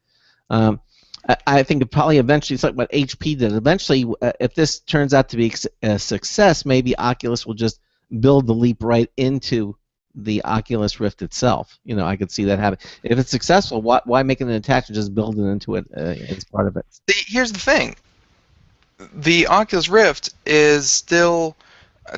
I think it probably eventually, it's like what HP did. Eventually, if this turns out to be a success, maybe Oculus will just build the Leap right into the Oculus Rift itself. I could see that happen. If it's successful, why make it an attachment? Just build it into it as part of it. Here's the thing. The Oculus Rift is still,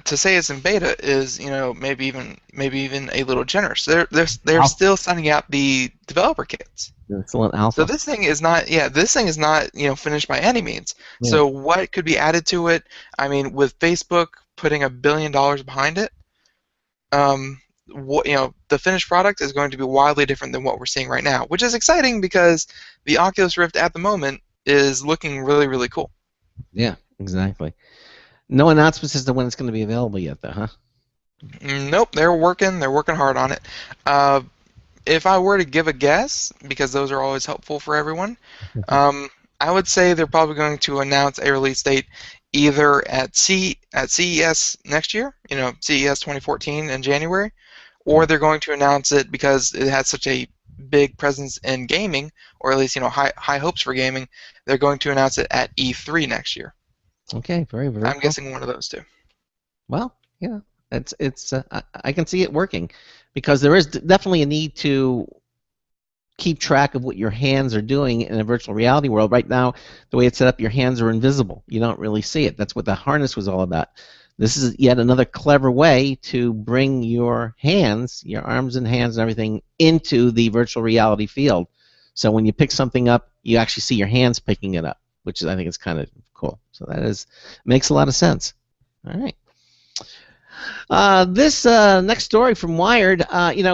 to say it's in beta is maybe even a little generous. They're still sending out the developer kits. It's still an alpha. So this thing is not finished by any means. Yeah. So what could be added to it? I mean, with Facebook putting $1 billion behind it, the finished product is going to be wildly different than what we're seeing right now, which is exciting because the Oculus Rift at the moment is looking really, really cool. Yeah, exactly. No announcements as to when it's going to be available yet, though, huh? Nope, they're working hard on it. If I were to give a guess, because those are always helpful for everyone, I would say they're probably going to announce a release date either at CES next year, CES 2014 in January, or they're going to announce it because it has such a big presence in gaming, or at least high hopes for gaming. They're going to announce it at E3 next year. Okay, very, very. I'm guessing one of those two. Well, yeah, it's I can see it working because there is definitely a need to keep track of what your hands are doing in a virtual reality world. Right now, the way it's set up, your hands are invisible. You don't really see it. That's what the harness was all about. This is yet another clever way to bring your hands, your arms and hands and everything, into the virtual reality field. So when you pick something up, you actually see your hands picking it up, which is, I think, is kind of cool. So that makes a lot of sense. All right. This next story from Wired,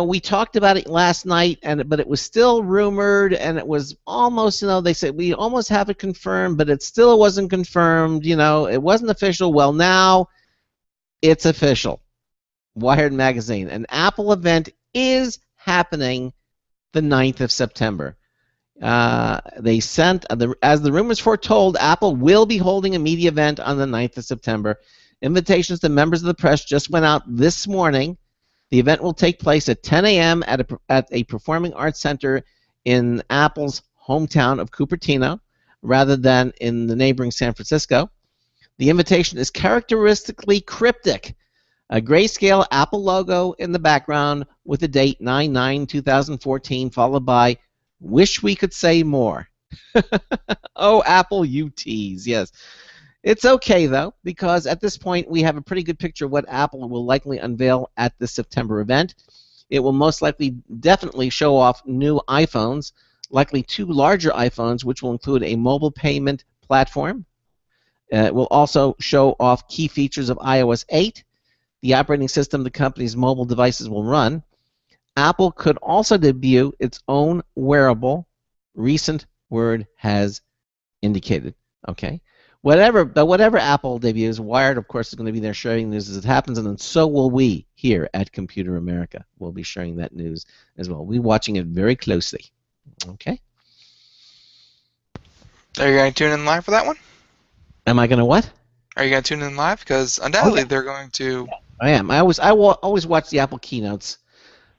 we talked about it last night, but it was still rumored, and it was almost, they said we almost have it confirmed, but it still wasn't confirmed. It wasn't official. Well, now it's official. Wired magazine, an Apple event is happening the 9th of September. They sent, as the rumors foretold, Apple will be holding a media event on the 9th of September. Invitations to members of the press just went out this morning. The event will take place at 10 a.m. at a performing arts center in Apple's hometown of Cupertino, rather than in the neighboring San Francisco. The invitation is characteristically cryptic. A grayscale Apple logo in the background with the date 9/9/2014, followed by "Wish we could say more." Oh, Apple, you tease. Yes. It's okay, though, because at this point we have a pretty good picture of what Apple will likely unveil at this September event. It will most likely definitely show off new iPhones, likely 2 larger iPhones, which will include a mobile payment platform. It will also show off key features of iOS 8, the operating system the company's mobile devices will run. Apple could also debut its own wearable, recent word has indicated. Okay? Whatever Apple debuts, Wired, of course, is going to be there sharing news as it happens, and then so will we here at Computer America. We'll be sharing that news as well. We'll be watching it very closely. Okay? Are you going to tune in live for that one? Am I going to what? Are you going to tune in live? Because undoubtedly they're going to... I am. I always watch the Apple keynotes.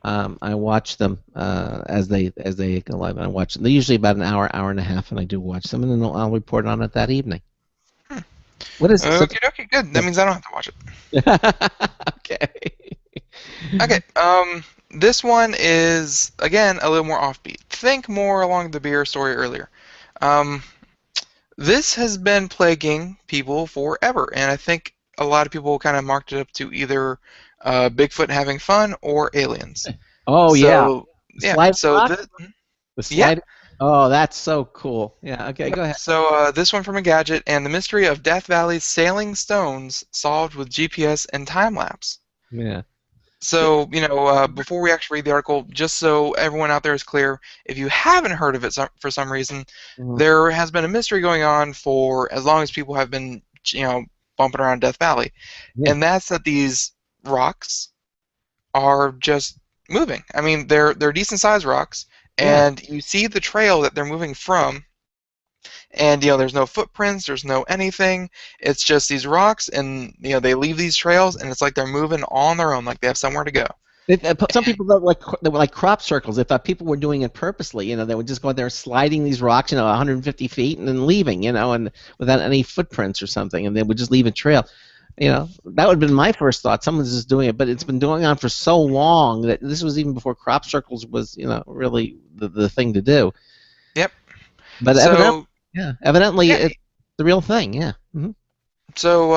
I watch them as they go live. I watch them. They're usually about an hour and a half, and I do watch them, and then I'll report on it that evening. What is it? Okay, good. That means I don't have to watch it. Okay. Okay. This one is again a little more offbeat. Think more along the beer story earlier. This has been plaguing people forever, and I think a lot of people kind of marked it up to either Bigfoot having fun or aliens. Oh, so, yeah. So the slide. Oh, that's so cool. Yeah. Okay, go ahead. So this one from Engadget, and the mystery of Death Valley's sailing stones solved with GPS and time lapse. Yeah. So, before we actually read the article, just so everyone out there is clear, if you haven't heard of it for some reason, there has been a mystery going on for as long as people have been, bumping around Death Valley. Yeah. And that's that these rocks are just moving. I mean, they're decent-sized rocks, and you see the trail that they're moving from, and there's no footprints, there's no anything. It's just these rocks, and they leave these trails, and it's like they're moving on their own, like they have somewhere to go. Some people they were like crop circles. If people were doing it purposely, they would just go out there sliding these rocks, 150 feet, and then leaving, and without any footprints or something, and they would just leave a trail. That would have been my first thought. Someone's just doing it, but it's been going on for so long that this was even before crop circles was, really the thing to do. Yep. But evidently it's the real thing. Yeah. Mm-hmm. So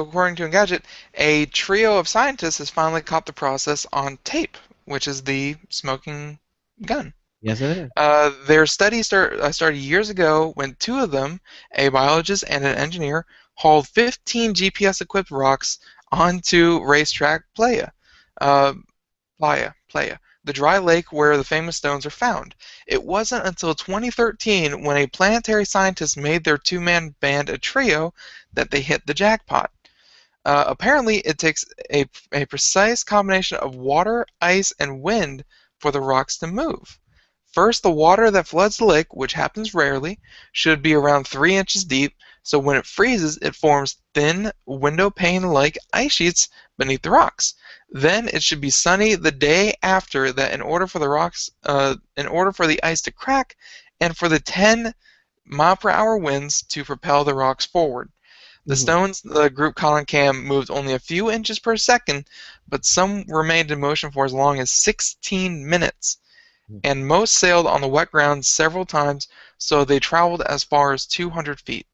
according to Engadget, a trio of scientists has finally caught the process on tape, which is the smoking gun. Yes, it is. Their study started years ago when 2 of them, a biologist and an engineer, hauled 15 GPS-equipped rocks onto racetrack Playa, the dry lake where the famous stones are found. It wasn't until 2013 when a planetary scientist made their 2-man band a trio that they hit the jackpot. Apparently, it takes a precise combination of water, ice, and wind for the rocks to move. First, the water that floods the lake, which happens rarely, should be around 3 inches deep, so when it freezes, it forms thin, window pane-like ice sheets beneath the rocks. Then it should be sunny the day after that in order for the ice to crack and for the 10-mile-per-hour winds to propel the rocks forward. The stones the group Colin Cam moved only a few inches per second, but some remained in motion for as long as 16 minutes. And most sailed on the wet ground several times, so they traveled as far as 200 feet.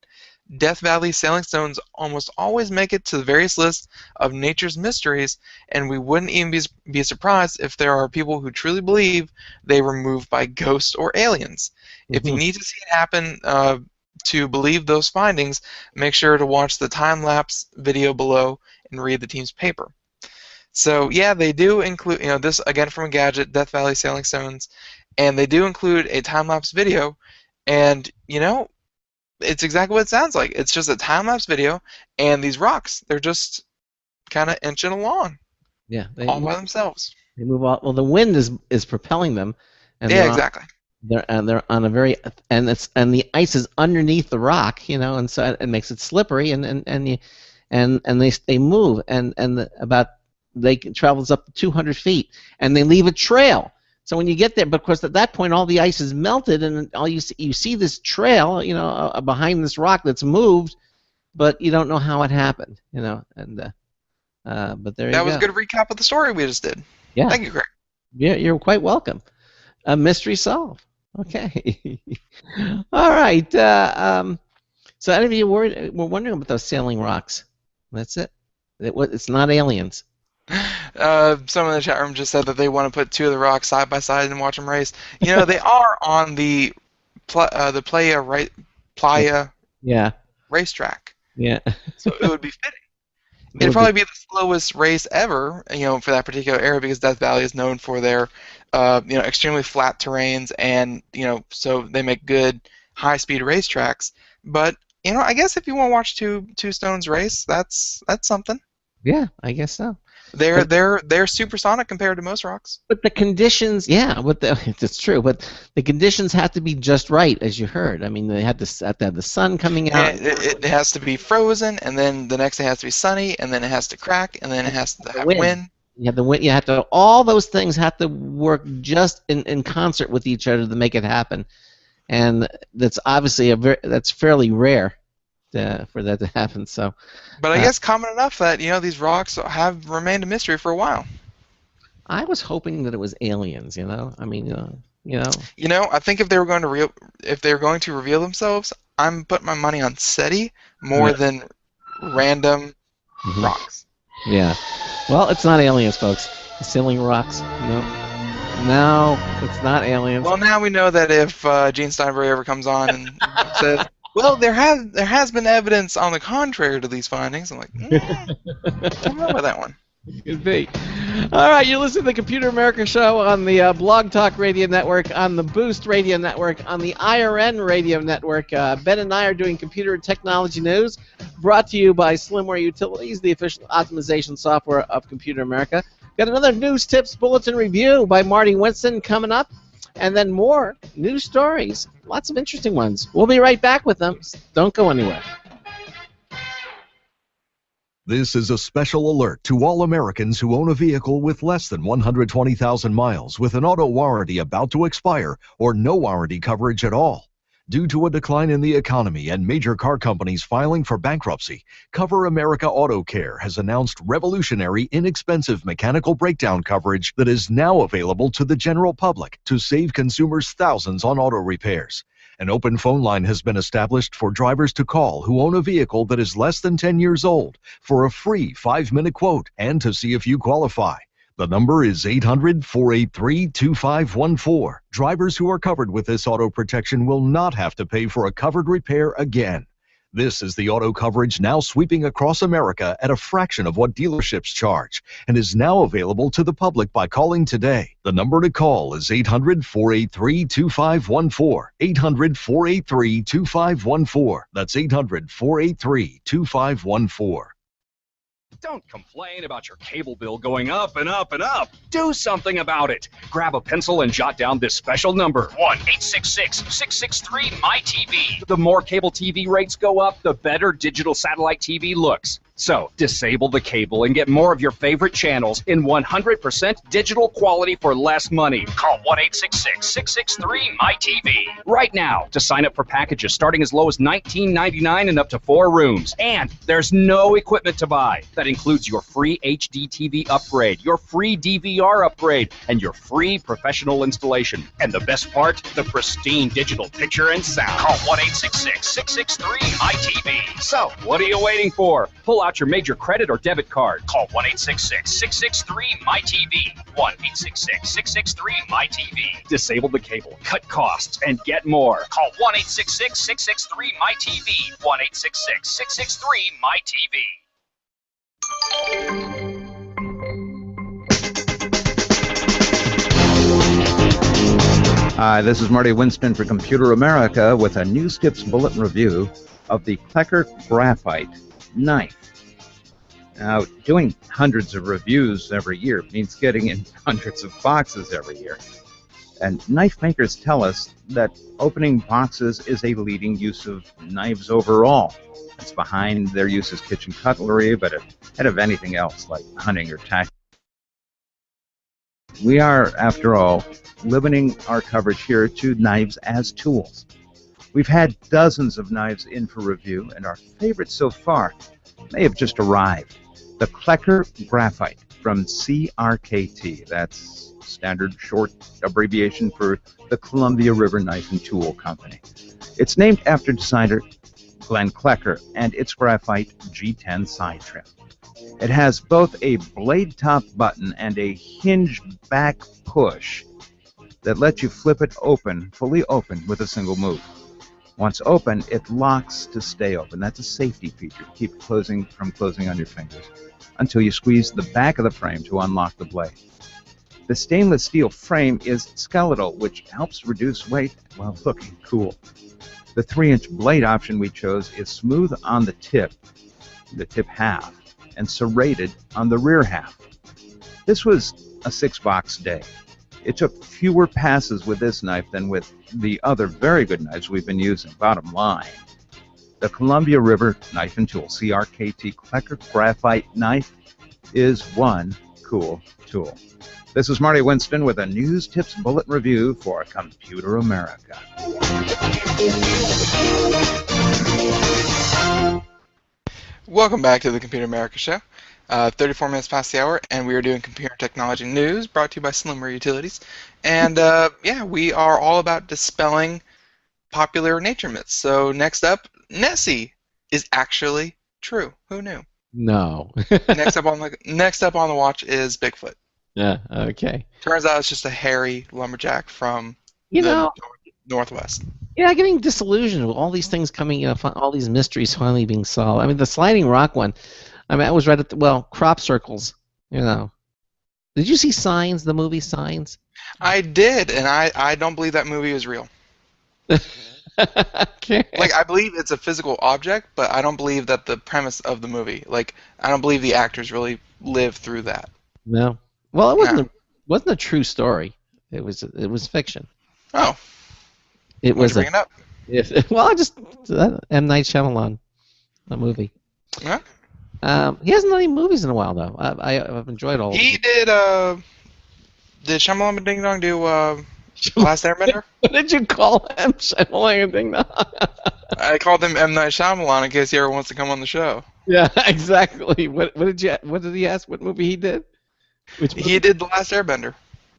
Death Valley sailing stones almost always make it to the various lists of nature's mysteries, and we wouldn't even be surprised if there are people who truly believe they were moved by ghosts or aliens. If you need to see it happen to believe those findings, make sure to watch the time-lapse video below and read the team's paper. So yeah, they do include, this again from a gadget, Death Valley sailing stones, and they do include a time-lapse video, and it's exactly what it sounds like. It's just a time-lapse video, and these rocks, they're just kind of inching along, all by themselves. They move all. Well, the wind is propelling them, and yeah, exactly. They're on a very and the ice is underneath the rock, and so it makes it slippery, and they move, they travels up to 200 feet, and they leave a trail. So when you get there, but of course at that point all the ice is melted, and all you see this trail, behind this rock that's moved, but you don't know how it happened, but there you go. That was a good recap of the story we just did. Yeah. Thank you, Craig. Yeah, you're quite welcome. A mystery solved. Okay. All right. So any of you were wondering about those sailing rocks? That's it. It's not aliens. Someone in the chat room just said that they want to put two of the rocks side by side and watch them race. They are on the Playa racetrack. Yeah. So it would be fitting. It'd probably be the slowest race ever, for that particular area, because Death Valley is known for their, extremely flat terrains, and so they make good high-speed racetracks. But I guess if you want to watch two stones race, that's something. Yeah, I guess so. They're supersonic compared to most rocks. But the conditions, it's true. But the conditions have to be just right, as you heard. I mean, they have to have the sun coming out. It has to be frozen, and then the next day it has to be sunny, and then it has to crack, and then it has to have wind. You have the wind. You have to. All those things have to work just in concert with each other to make it happen, and that's obviously that's fairly rare. For that to happen, so. But I guess common enough that these rocks have remained a mystery for a while. I was hoping that it was aliens. I mean, I think if they were going to reveal themselves, I'm putting my money on SETI more than random rocks. Yeah. Well, it's not aliens, folks. The sailing rocks. No, it's not aliens. Well, now we know that if Gene Steinberg ever comes on and says, well, there has been evidence on the contrary to these findings. I'm like, I don't know about that one. Could be. All right, you're listening to the Computer America Show on the Blog Talk Radio Network, on the Boost Radio Network, on the IRN Radio Network. Ben and I are doing computer and technology news, brought to you by Slimware Utilities, the official optimization software of Computer America. Got another news tips bulletin review by Marty Winston coming up. And then more news stories, lots of interesting ones. We'll be right back with them. Don't go anywhere. This is a special alert to all Americans who own a vehicle with less than 120,000 miles with an auto warranty about to expire or no warranty coverage at all. Due to a decline in the economy and major car companies filing for bankruptcy, Cover America Auto Care has announced revolutionary, inexpensive mechanical breakdown coverage that is now available to the general public to save consumers thousands on auto repairs. An open phone line has been established for drivers to call who own a vehicle that is less than 10 years old for a free 5-minute quote and to see if you qualify. The number is 800-483-2514. Drivers who are covered with this auto protection will not have to pay for a covered repair again. This is the auto coverage now sweeping across America at a fraction of what dealerships charge and is now available to the public by calling today. The number to call is 800-483-2514. 800-483-2514. That's 800-483-2514. Don't complain about your cable bill going up and up and up. Do something about it. Grab a pencil and jot down this special number, 1-866-663-MyTV. The more cable TV rates go up, the better digital satellite TV looks. So, disable the cable and get more of your favorite channels in 100% digital quality for less money. Call 1-866-663-MyTV right now to sign up for packages starting as low as $19.99 and up to 4 rooms. And there's no equipment to buy. That includes your free HD TV upgrade, your free DVR upgrade, and your free professional installation. And the best part, the pristine digital picture and sound. Call 1-866-663-MyTV. So, what are you waiting for? Pull out your major credit or debit card. Call 1-866-663-MyTV. 1-866-663-MyTV. Disable the cable, cut costs, and get more. Call 1-866-663-MyTV. 1-866-663-MyTV. Hi, this is Marty Winston for Computer America with a News Tips Bulletin Review of the Klecker Graphite Knife. Now, doing hundreds of reviews every year means getting in hundreds of boxes every year. And knife makers tell us that opening boxes is a leading use of knives overall. It's behind their use as kitchen cutlery, but ahead of anything else like hunting or tactical. We are, after all, limiting our coverage here to knives as tools. We've had dozens of knives in for review, and our favorite so far may have just arrived. The Klecker Graphite from CRKT. That's standard short abbreviation for the Columbia River Knife and Tool Company. It's named after designer Glenn Klecker and its graphite G10 side trim. It has both a blade top button and a hinge back push that lets you flip it open, fully open, with a single move. Once open, it locks to stay open. That's a safety feature to keep closing from closing on your fingers until you squeeze the back of the frame to unlock the blade. The stainless steel frame is skeletal, which helps reduce weight while looking cool. The 3-inch blade option we chose is smooth on the tip half, and serrated on the rear half. This was a 6-box day. It took fewer passes with this knife than with the other very good knives we've been using. Bottom line, the Columbia River Knife and Tool CRKT Klecker Graphite Knife is one cool tool. This is Marty Winston with a News Tips Bulletin Review for Computer America. Welcome back to the Computer America Show. 34 minutes past the hour, and we are doing computer technology news brought to you by Slimmer Utilities. And yeah, we are all about dispelling popular nature myths. So next up, Nessie is actually true. Who knew? No. next up on the watch is Bigfoot. Yeah. Okay. Turns out it's just a hairy lumberjack from the Northwest. Yeah, getting disillusioned with all these things coming, all these mysteries finally being solved. I mean, the sliding rock one. I mean, I was right at crop circles. Did you see Signs? The movie Signs? I did, and I don't believe that movie is real. Okay. Like, I believe it's a physical object, but I don't believe that the premise of the movie. Like, I don't believe the actors really lived through that. No. Well, it wasn't a true story. It was fiction. Oh. It was. Bring it up. M. Night Shyamalan, the movie. Yeah. He hasn't done any movies in a while though. I've enjoyed all. He did. Did Shyamalan Ding Dong do Last Airbender? What did you call him? Shyamalan Ding Dong. I called him M. Night Shyamalan in case he ever wants to come on the show. Yeah, exactly. What did he ask? What movie he did? He did The Last Airbender.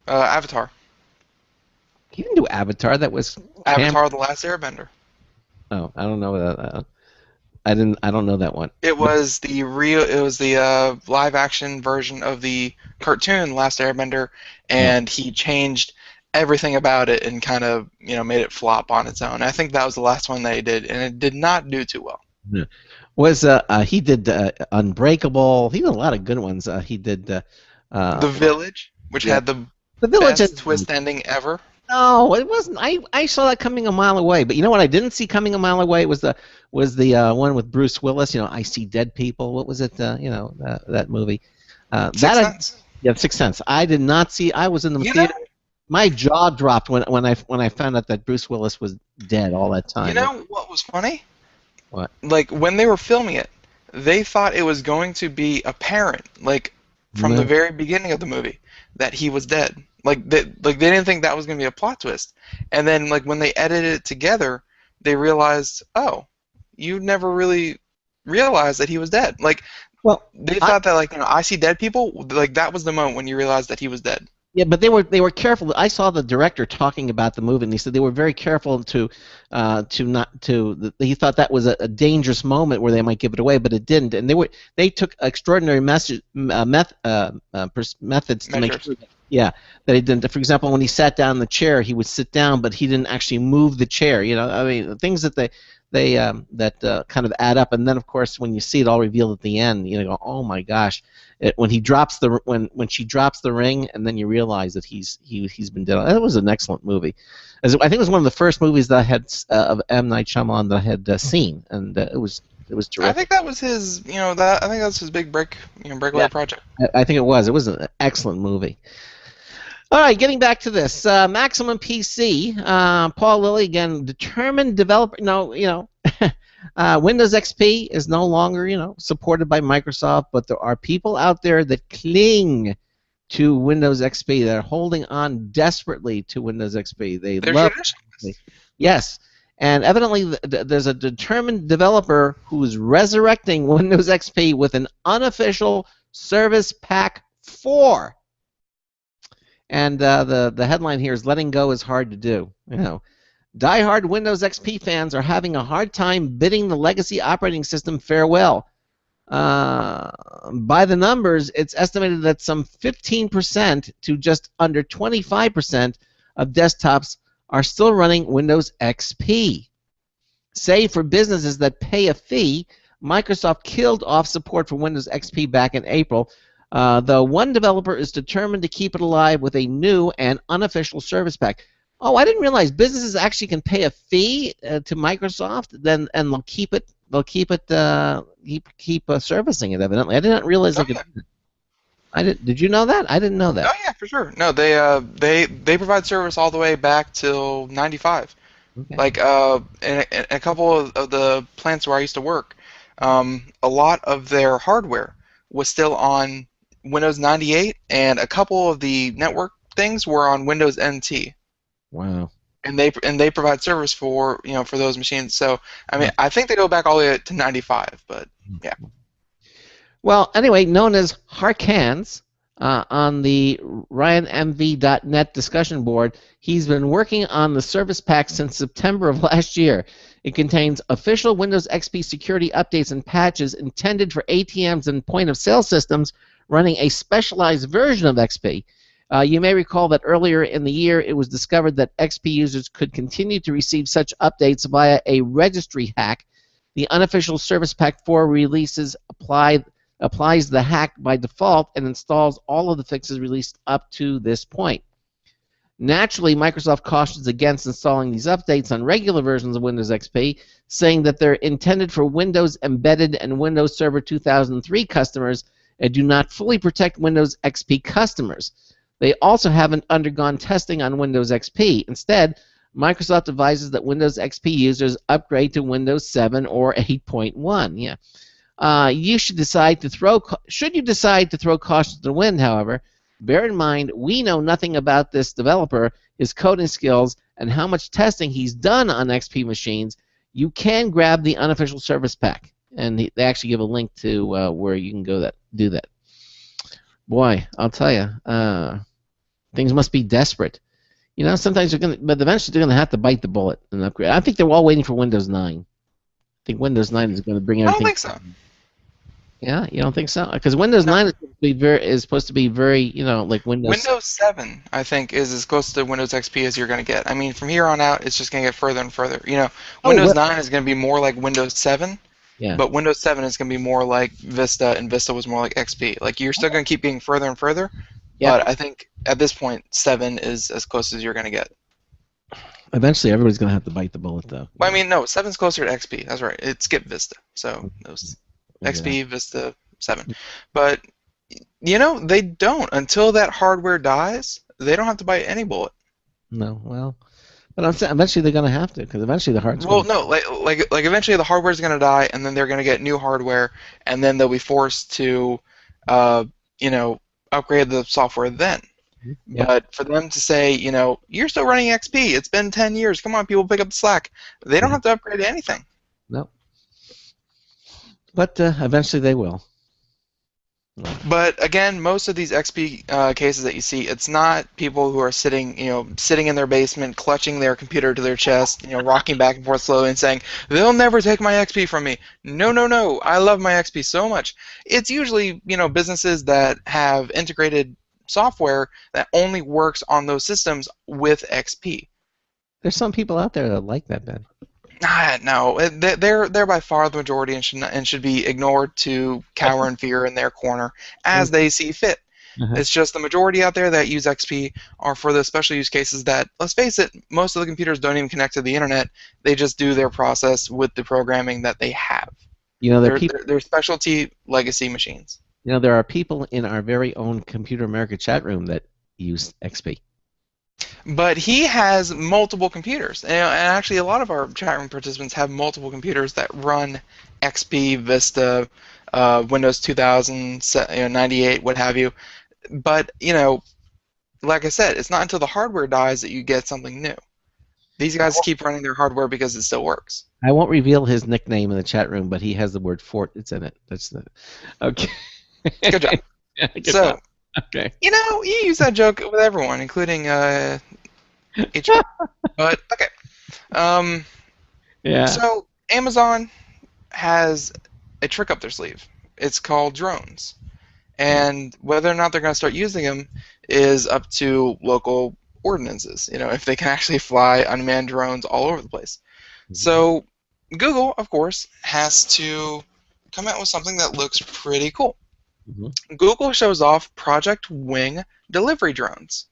Avatar. He didn't do Avatar. That was Avatar: The Last Airbender. Oh, I don't know that. I don't know that one. It was the live action version of the cartoon Last Airbender, and he changed everything about it and kind of made it flop on its own. I think that was the last one that he did, and it did not do too well. Yeah. He did Unbreakable? He did a lot of good ones. He did The Village, which had the best twist ending ever. No, it wasn't. I saw that coming a mile away. But you know what I didn't see coming a mile away was the one with Bruce Willis. I See Dead People. What was it? That movie. Sixth Sense. Yeah, Sixth Sense. I did not see. I was in the theater. My jaw dropped when I found out that Bruce Willis was dead all that time. You know what was funny? What? Like when they were filming it, they thought it was going to be apparent, like from the No. very beginning of the movie, that he was dead. Like they didn't think that was going to be a plot twist. And then like when they edited it together, they realized, oh, you never really realized that he was dead. Like Well, they thought that like I see dead people. Like that was the moment when you realized that he was dead. yeah, but they were careful. I saw the director talking about the movie, and he said they were very careful to not to. He thought that was a dangerous moment where they might give it away, but it didn't. And they took extraordinary methods to make Measures. sure. Yeah, that he didn't. For example, when he sat down in the chair, he would sit down, but he didn't actually move the chair. You know, I mean, things that they kind of add up. And then, of course, when you see it all revealed at the end, you go, oh my gosh. When she drops the ring, and then you realize that he's been dead. That was an excellent movie. I think it was one of the first movies that I had of M. Night Shyamalan that I had seen, and it was terrific. I think that was his. I think that's his big breakaway project. I think it was. It was an excellent movie. All right, getting back to this, Maximum PC. Paul Lilly again, determined developer. No, Windows XP is no longer, supported by Microsoft, but there are people out there that cling to Windows XP. They're holding on desperately to Windows XP. They're love traditionalists. Yes, and evidently there's a determined developer who's resurrecting Windows XP with an unofficial Service Pack 4. And the headline here is "Letting Go is Hard to Do." Die-hard Windows XP fans are having a hard time bidding the legacy operating system farewell. By the numbers, it's estimated that some 15% to just under 25% of desktops are still running Windows XP. Save for businesses that pay a fee, Microsoft killed off support for Windows XP back in April, though one developer is determined to keep it alive with a new and unofficial service pack. Oh, I didn't realize businesses actually can pay a fee to Microsoft, and they'll keep servicing it. Evidently, I didn't realize they could. Did you know that? I didn't know that. Oh yeah, for sure. No, they provide service all the way back till '95. Okay. Like in a couple of the plants where I used to work, a lot of their hardware was still on Windows 98, and a couple of the network things were on Windows NT. Wow. And they provide service for for those machines. So I mean, I think they go back all the way to '95, but yeah. Well, anyway, known as Harkans on the RyanMV.net discussion board, he's been working on the Service Pack since September of last year. It contains official Windows XP security updates and patches intended for ATMs and point-of-sale systems running a specialized version of XP. You may recall that earlier in the year it was discovered that XP users could continue to receive such updates via a registry hack. The unofficial Service Pack 4 releases applies the hack by default and installs all of the fixes released up to this point. Naturally, Microsoft cautions against installing these updates on regular versions of Windows XP, saying that they're intended for Windows Embedded and Windows Server 2003 customers and do not fully protect Windows XP customers. They also haven't undergone testing on Windows XP. Instead, Microsoft advises that Windows XP users upgrade to Windows 7 or 8.1. Yeah. You should decide to throw caution to the wind, however, bear in mind we know nothing about this developer, his coding skills, and how much testing he's done on XP machines. You can grab the unofficial service pack, and they actually give a link to where you can do that. Boy, I'll tell you, things must be desperate. Sometimes but eventually they're gonna have to bite the bullet and upgrade. I think they're all waiting for Windows 9. I think Windows 9 is going to bring everything. I don't think so. Yeah, you don't think so? Because Windows 9 is supposed to be very, like Windows. Windows 7, I think, is as close to Windows XP as you're going to get. I mean, from here on out, it's just going to get further and further. Windows 9 is going to be more like Windows 7, but Windows 7 is going to be more like Vista, and Vista was more like XP. Like, you're still going to keep getting further and further, but I think at this point, 7 is as close as you're going to get. Eventually, everybody's going to have to bite the bullet, though. Well, I mean, no, 7's closer to XP. That's right. It skipped Vista. So, those XP, Vista, 7. But, they don't. Until that hardware dies, they don't have to bite any bullet. No, well, But I'm saying eventually they're going to have to, because eventually the hard's Well, going to. no, like eventually the hardware's going to die, and then they're going to get new hardware, and then they'll be forced to, uh, you know, upgrade the software then. Yeah. But for them to say, you're still running XP, it's been 10 years, come on, people, pick up the slack. They don't have to upgrade to anything. No. But eventually they will. But again, most of these XP cases that you see, it's not people who are sitting in their basement, clutching their computer to their chest, rocking back and forth slowly and saying, they'll never take my XP from me. No, no, no, I love my XP so much. It's usually, businesses that have integrated software that only works on those systems with XP. There's some people out there that like that, Ben. No, they're by far the majority and should be ignored to cower in fear in their corner as they see fit. It's just the majority out there that use XP are for the special use cases that, let's face it, most of the computers don't even connect to the internet. They just do their process with the programming that they have. They're specialty legacy machines. There are people in our very own Computer America chat room that use XP. But he has multiple computers, and actually a lot of our chat room participants have multiple computers that run XP, Vista, Windows 2000, 98, what have you. But, like I said, it's not until the hardware dies that you get something new. These guys keep running their hardware because it still works. I won't reveal his nickname in the chat room, but he has the word Fort. It's in it. That's the okay. Good job. Good So, job. Okay. you use that joke with everyone, including each. But okay. Yeah. So Amazon has a trick up their sleeve. It's called drones, and whether or not they're going to start using them is up to local ordinances. If they can actually fly unmanned drones all over the place. So Google, of course, has to come out with something that looks pretty cool. Google shows off Project Wing delivery drones.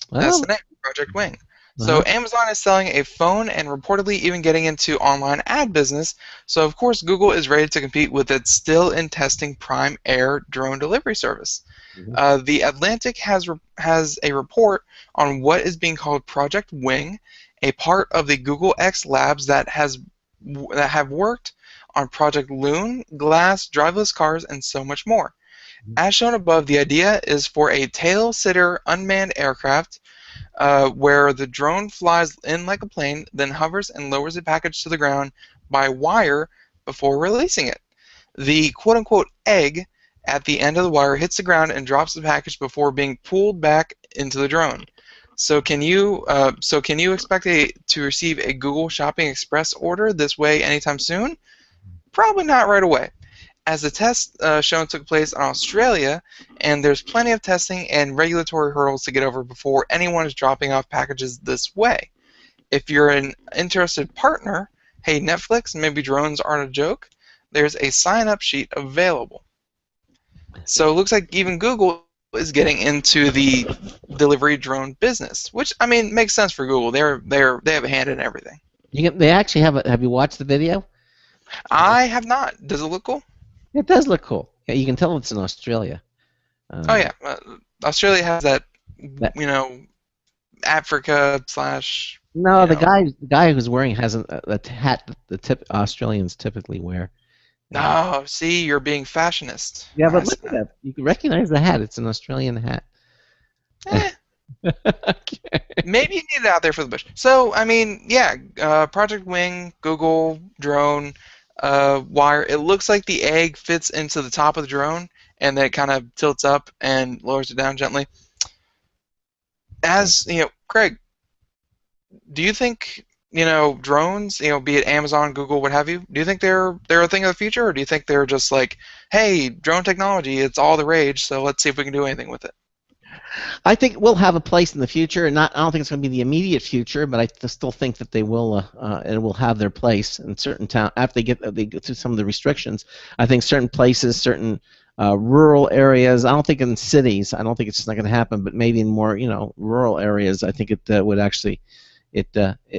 That's the name, Project Wing. So Amazon is selling a phone and reportedly even getting into online ad business. So of course Google is ready to compete with its still in testing Prime Air drone delivery service. The Atlantic has a report on what is being called Project Wing, a part of the Google X Labs that have worked on Project Loon, Glass, driverless cars, and so much more. As shown above, the idea is for a tail-sitter unmanned aircraft where the drone flies in like a plane, then hovers and lowers a package to the ground by wire before releasing it. The quote-unquote egg at the end of the wire hits the ground and drops the package before being pulled back into the drone. So can you expect to receive a Google Shopping Express order this way anytime soon? Probably not right away, as the test shown took place in Australia, and there's plenty of testing and regulatory hurdles to get over before anyone is dropping off packages this way. If you're an interested partner, hey Netflix, maybe drones aren't a joke, there's a sign-up sheet available. So it looks like even Google is getting into the delivery drone business, which makes sense for Google. They have a hand in everything. They actually have you watched the video? I have not. Does it look cool? It does look cool. Yeah, you can tell it's in Australia. Oh yeah, Australia has that Africa / No, the guy who's wearing has a hat that Australians typically wear. No, see, you're being fashionist. Yeah, but look at that. You can recognize the hat. It's an Australian hat. Okay. Maybe you need it out there for the bush. So, Project Wing, Google, drone, wire. It looks like the egg fits into the top of the drone, and then it kind of tilts up and lowers it down gently. As, Craig, do you think, drones, be it Amazon, Google, what have you, do you think they're a thing of the future, or do you think they're just like, hey, drone technology, it's all the rage, so let's see if we can do anything with it? I think we'll have a place in the future, and I don't think it's going to be the immediate future, but I still think that they will, and will have their place in certain towns after they go through some of the restrictions. I think certain places, certain rural areas. I don't think in cities. I don't think it's just not going to happen, but maybe in more, rural areas. I think it would actually, it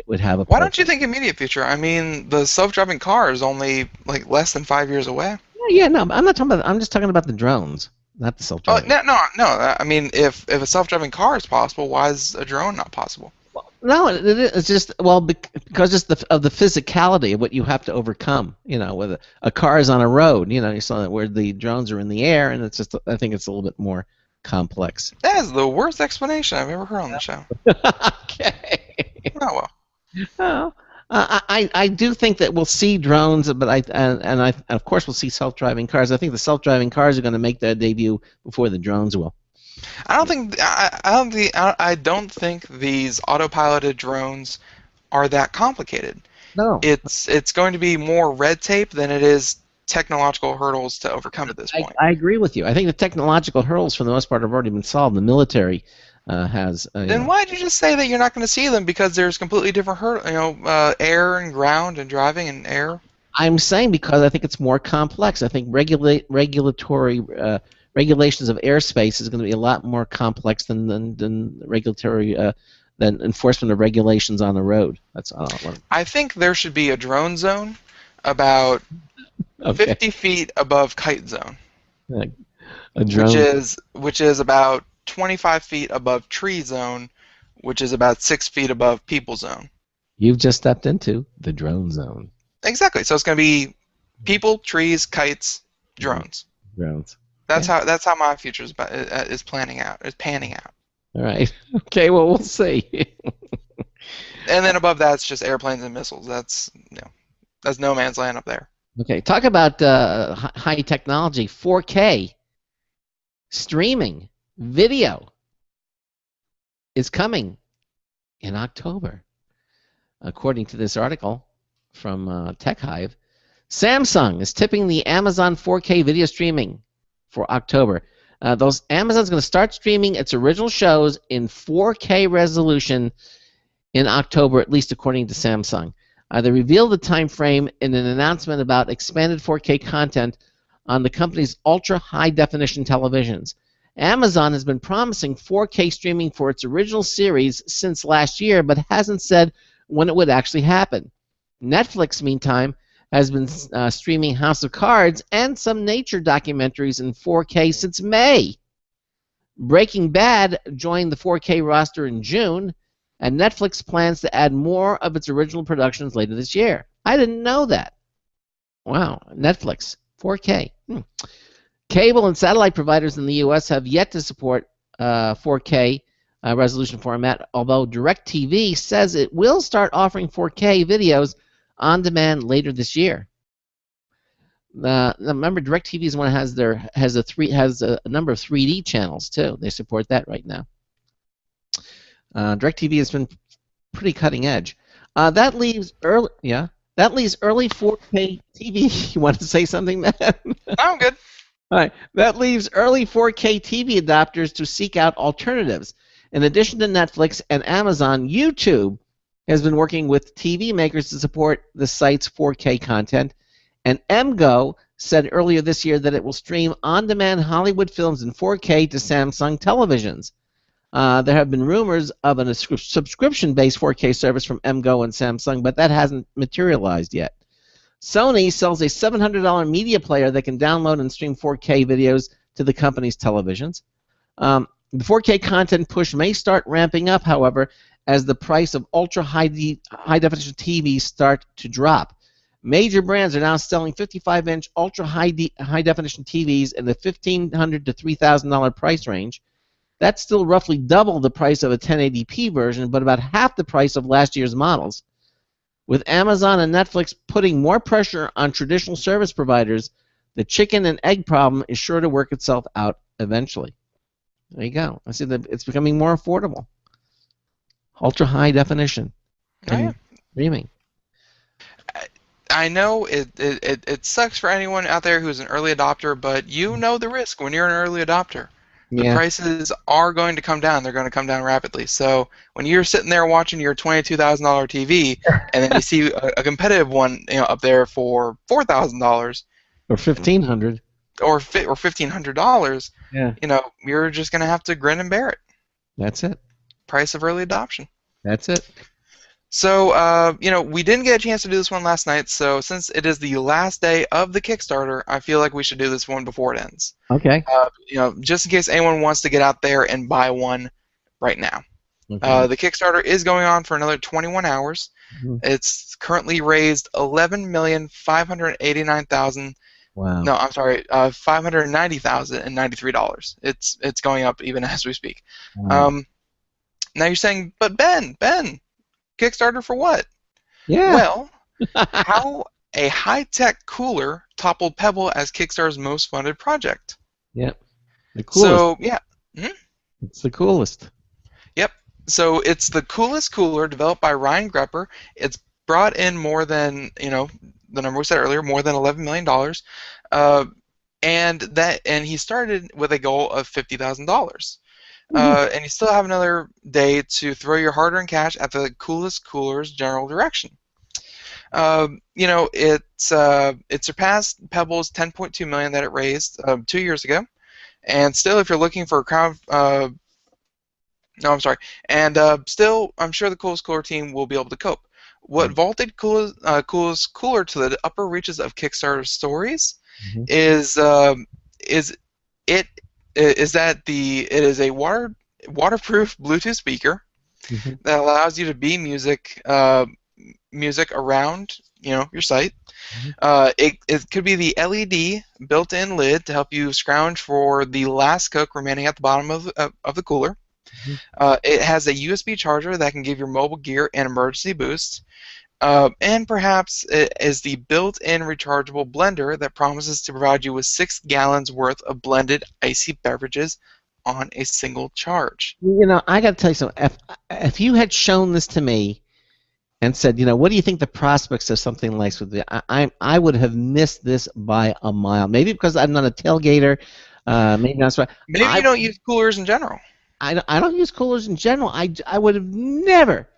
would have a place. Why don't you think immediate future? The self-driving car is only like less than 5 years away. Yeah, no, I'm not talking about. I'm just talking about the drones. Not the self-driving. Oh, no. If a self-driving car is possible, why is a drone not possible? No, it's just because it's of the physicality of what you have to overcome. With a car is on a road. You saw that where the drones are in the air, and it's just I think it's a little bit more complex. That is the worst explanation I've ever heard on the show. Okay. Oh well. Oh, I do think that we'll see drones, but I of course we'll see self-driving cars. I think the self-driving cars are going to make their debut before the drones will. I don't think these autopiloted drones are that complicated. No. It's going to be more red tape than it is technological hurdles to overcome at this point. I agree with you. I think the technological hurdles, for the most part, have already been solved. The military has. Then why did you just say that you're not going to see them because there's completely different air and ground and driving and air? I'm saying because I think it's more complex. I think regulatory regulations of airspace is going to be a lot more complex than regulatory than enforcement of regulations on the road. That's all. I think there should be a drone zone about 50 feet above kite zone, a drone, which is about 25 feet above tree zone, which is about 6 feet above people zone. You've just stepped into the drone zone. Exactly. So it's going to be people, trees, kites, drones. Drones. That's how my future is panning out. All right. Okay. Well, we'll see. And then above that, it's just airplanes and missiles. That's no man's land up there. Okay. Talk about high technology. 4K streaming video is coming in October, according to this article from Tech Hive. Samsung is tipping the Amazon 4K video streaming for October. Amazon's going to start streaming its original shows in 4K resolution in October, at least according to Samsung. They revealed the time frame in an announcement about expanded 4K content on the company's ultra-high definition televisions. Amazon has been promising 4K streaming for its original series since last year, but hasn't said when it would actually happen. Netflix, meantime, has been streaming House of Cards and some nature documentaries in 4K since May. Breaking Bad joined the 4K roster in June, and Netflix plans to add more of its original productions later this year. I didn't know that. Wow, Netflix, 4K. Cable and satellite providers in the U.S. have yet to support 4K resolution format, although DirecTV says it will start offering 4K videos on demand later this year. Remember, DirecTV is one that has a number of 3D channels too. They support that right now. DirecTV has been pretty cutting edge. That leaves early 4K TV. You want to say something, Matt? I'm good. All right. That leaves early 4K TV adopters to seek out alternatives. In addition to Netflix and Amazon, YouTube has been working with TV makers to support the site's 4K content, and MGO said earlier this year that it will stream on-demand Hollywood films in 4K to Samsung televisions. There have been rumors of a subscription-based 4K service from MGO and Samsung, but that hasn't materialized yet. Sony sells a $700 media player that can download and stream 4K videos to the company's televisions. The 4K content push may start ramping up, however, as the price of ultra-high-definition TVs start to drop. Major brands are now selling 55-inch ultra-high-definition TVs in the $1,500 to $3,000 price range. That's still roughly double the price of a 1080p version, but about half the price of last year's models. With Amazon and Netflix putting more pressure on traditional service providers, the chicken and egg problem is sure to work itself out eventually. There you go. I see that it's becoming more affordable. Ultra high definition. Streaming. I know it sucks for anyone out there who's an early adopter, but you know the risk when you're an early adopter. The prices are going to come down. They're going to come down rapidly. So when you're sitting there watching your $22,000 TV, and then you see a competitive one, up there for $4,000 or $1,500 or $1,500, you're just going to have to grin and bear it. That's it. Price of early adoption. That's it. So, we didn't get a chance to do this one last night, so since it is the last day of the Kickstarter, I feel like we should do this one before it ends. Okay. Just in case anyone wants to get out there and buy one right now. Okay. The Kickstarter is going on for another 21 hours. Mhm. It's currently raised 11,589,000. Wow. No, I'm sorry, $590,093. It's going up even as we speak. Wow. Now you're saying, but Ben, Kickstarter for what? Yeah. Well, how a high-tech cooler toppled Pebble as Kickstarter's most funded project. Yep. The coolest. So yeah. Mhm. It's the coolest. Yep. So it's the coolest cooler developed by Ryan Grepper. It's brought in more than, the number we said earlier, more than $11 million. And he started with a goal of $50,000. And you still have another day to throw your hard-earned cash at the coolest cooler's general direction. It surpassed Pebble's 10.2 million that it raised 2 years ago. And still, if you're looking for a crowd, no, I'm sorry. And still, I'm sure the coolest cooler team will be able to cope. What vaulted coolest cooler to the upper reaches of Kickstarter stories is that it is a waterproof Bluetooth speaker that allows you to beam music around your site. It could be the LED built-in lid to help you scrounge for the last Coke remaining at the bottom of the cooler. It has a USB charger that can give your mobile gear an emergency boost. And perhaps it is the built-in rechargeable blender that promises to provide you with 6 gallons worth of blended icy beverages on a single charge. I got to tell you something. If you had shown this to me and said, what do you think the prospects of something like this would be, I would have missed this by a mile. Maybe because I'm not a tailgater. Maybe that's why. Maybe you don't use coolers in general. I don't use coolers in general. I would have never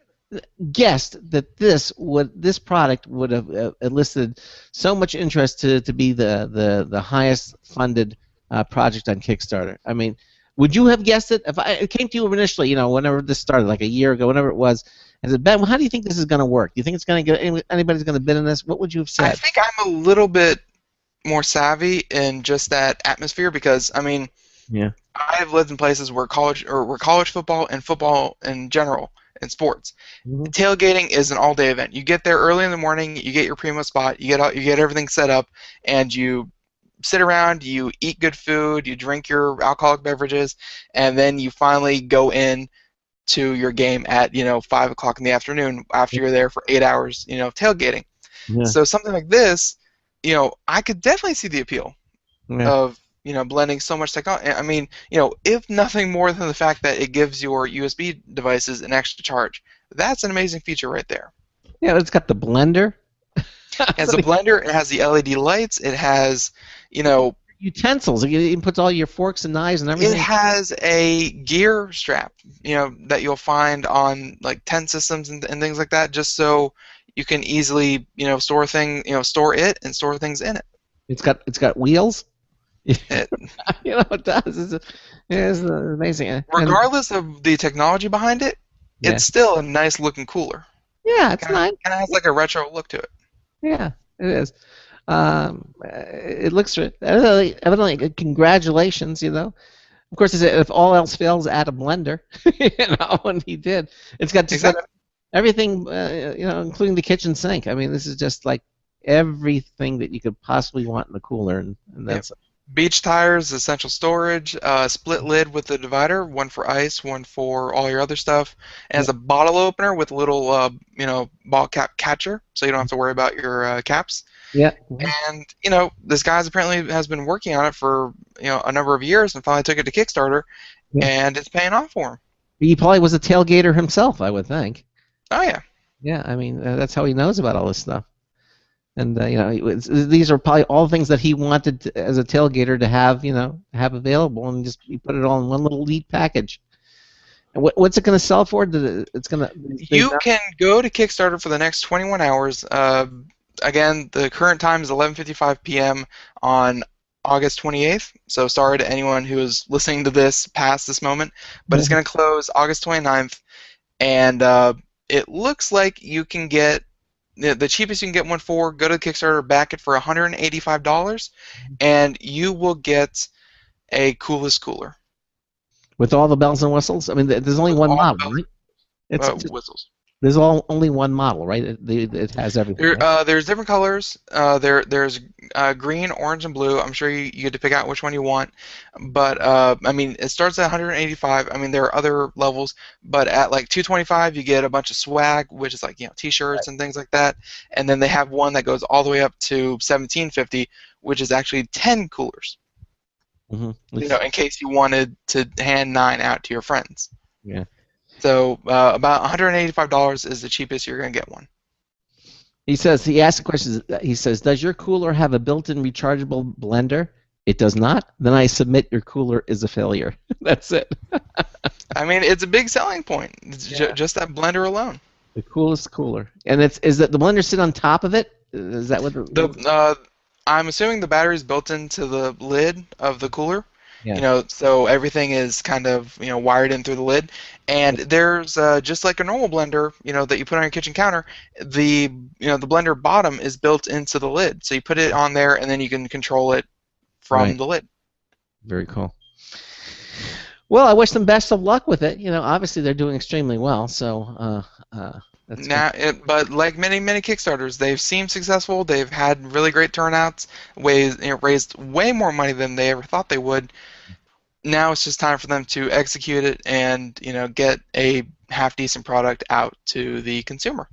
guessed that this product would have elicited so much interest to be the highest funded project on Kickstarter. I mean, would you have guessed it? If it came to you initially, whenever this started, like a year ago, whenever it was, I said, Ben, how do you think this is going to work? Do you think it's going to get anybody's going to bid in this? What would you have said? I think I'm a little bit more savvy in just that atmosphere because yeah, I've lived in places where college football and football in general and sports. Tailgating is an all-day event. You get there early in the morning, you get your primo spot, you get everything set up, and you sit around, you eat good food, you drink your alcoholic beverages, and then you finally go in to your game at 5 o'clock in the afternoon after you're there for 8 hours, tailgating. Yeah. So something like this, I could definitely see the appeal of blending so much technology. If nothing more than the fact that it gives your USB devices an extra charge, that's an amazing feature right there. Yeah, it's got the blender. It has a blender. It has the LED lights. It has, utensils. It puts all your forks and knives and everything. It has a gear strap, that you'll find on like tent systems and things like that, just so you can easily, store it and store things in it. It's got wheels. It does. It's amazing. Regardless of the technology behind it, it's still a nice looking cooler. Yeah, it's nice. Kind of has like a retro look to it. Yeah, it is. It looks evidently. Congratulations, Of course, if all else fails, add a blender. And he did. It's got just everything, including the kitchen sink. I mean, this is just like everything that you could possibly want in a cooler, and that's. Beach tires, essential storage, split lid with the divider, one for ice, one for all your other stuff. It has a bottle opener with a little, ball cap catcher, so you don't have to worry about your caps. Yeah. And this guy's apparently has been working on it for a number of years, and finally took it to Kickstarter, and it's paying off for him. He probably was a tailgater himself, I would think. Oh yeah. Yeah, I mean that's how he knows about all this stuff. And these are probably all things that he wanted as a tailgater to have available, and just he put it all in one little neat package. And what's it going to sell for? You can go to Kickstarter for the next 21 hours. Again, the current time is 11:55 p.m. on August 28th. So sorry to anyone who is listening to this past this moment, but it's going to close August 29th, and it looks like you can get. The cheapest you can get one for, go to Kickstarter, back it for $185, and you will get a coolest cooler. With all the bells and whistles? I mean, there's only one model, right? whistles. There's only one model, right? It has everything. Right? There's different colors. There's green, orange, and blue. I'm sure you get to pick out which one you want. But I mean, it starts at 185. I mean, there are other levels, but at like 225, you get a bunch of swag, which is like T-shirts and things like that. And then they have one that goes all the way up to 1750, which is actually 10 coolers. Mm-hmm. In case you wanted to hand 9 out to your friends. Yeah. So about $185 is the cheapest you're going to get one. He asked a question. He says, does your cooler have a built-in rechargeable blender? It does not? Then I submit your cooler is a failure. That's it. I mean, it's a big selling point. It's just that blender alone. The coolest cooler. And is that the blender sit on top of it? Is that what I'm assuming the battery's built into the lid of the cooler. Yeah. So everything is kind of wired in through the lid, and there's just like a normal blender, that you put on your kitchen counter. The the blender bottom is built into the lid, so you put it on there, and then you can control it from the lid. Very cool. Well, I wish them best of luck with it. Obviously they're doing extremely well. So that's but like many Kickstarters, they've seemed successful. They've had really great turnouts. Raised way more money than they ever thought they would. Now it's just time for them to execute it and get a half decent product out to the consumer.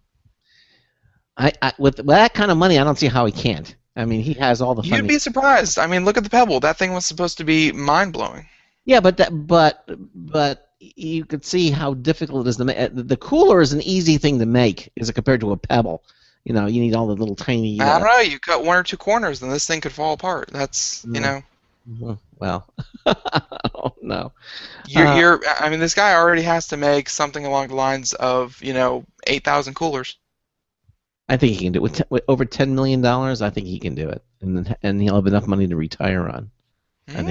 With that kind of money, I don't see how he can't. I mean, he has all the. You'd be surprised. I mean, look at the Pebble. That thing was supposed to be mind blowing. Yeah, but you could see how difficult it is to make. The cooler is an easy thing to make, as compared to a Pebble. You need all the little tiny. I don't know. You cut one or two corners, and this thing could fall apart. That's Well, oh no. I mean, this guy already has to make something along the lines of 8,000 coolers. I think he can do it with over $10 million. I think he can do it, and he'll have enough money to retire on. I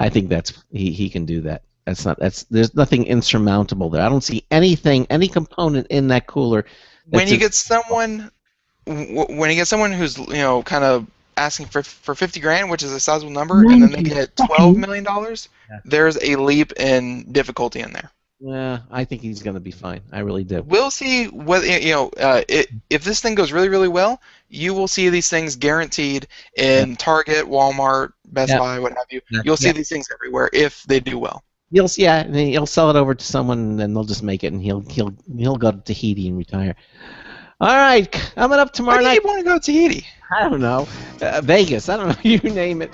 think he can do that. There's nothing insurmountable there. I don't see any component in that cooler. When you get someone who's kind of asking for 50 grand, which is a sizable number, and then they get $12 million, there's a leap in difficulty in there. Yeah, I think he's going to be fine. I really do. We'll see whether if this thing goes really, really well. You will see these things guaranteed in Target, Walmart, Best Buy, what have you. You'll see these things everywhere if they do well. And then he'll sell it over to someone, and they'll just make it, and he'll go to Tahiti and retire. All right, coming up tomorrow night. Why do you want to go to Tahiti? I don't know. Vegas. I don't know. You name it.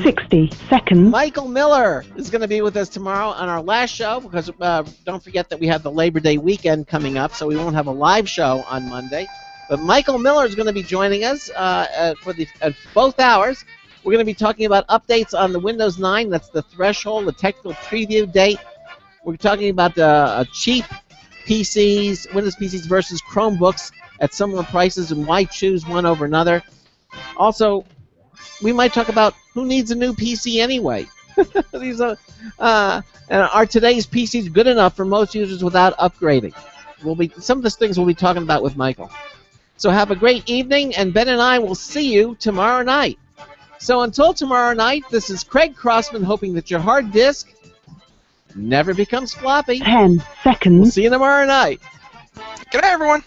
60 seconds. Michael Miller is going to be with us tomorrow on our last show, because don't forget that we have the Labor Day weekend coming up, so we won't have a live show on Monday. But Michael Miller is going to be joining us for both hours. We're going to be talking about updates on the Windows 9. That's the threshold, the technical preview date. We're talking about cheap PCs, Windows PCs versus Chromebooks at similar prices, and why choose one over another. Also, we might talk about who needs a new PC anyway. And are today's PCs good enough for most users without upgrading? Some of these things we'll be talking about with Michael. So have a great evening, and Ben and I will see you tomorrow night. So until tomorrow night, this is Craig Crossman hoping that your hard disk never becomes floppy. 10 seconds. We'll see you tomorrow night. Good night, everyone.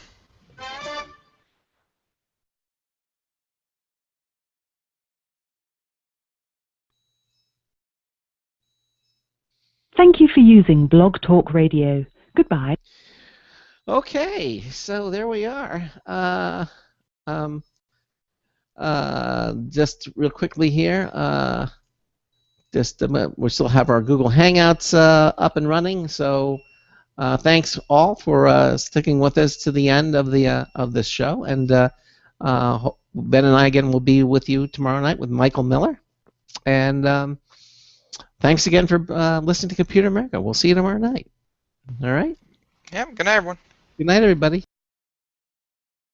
Thank you for using Blog Talk Radio. Goodbye. Okay, so there we are. Just real quickly here, we still have our Google Hangouts up and running. So thanks all for sticking with us to the end of this show. And Ben and I again will be with you tomorrow night with Michael Miller. And thanks again for listening to Computer America. We'll see you tomorrow night. All right. Yeah. Good night, everyone. Good night, everybody.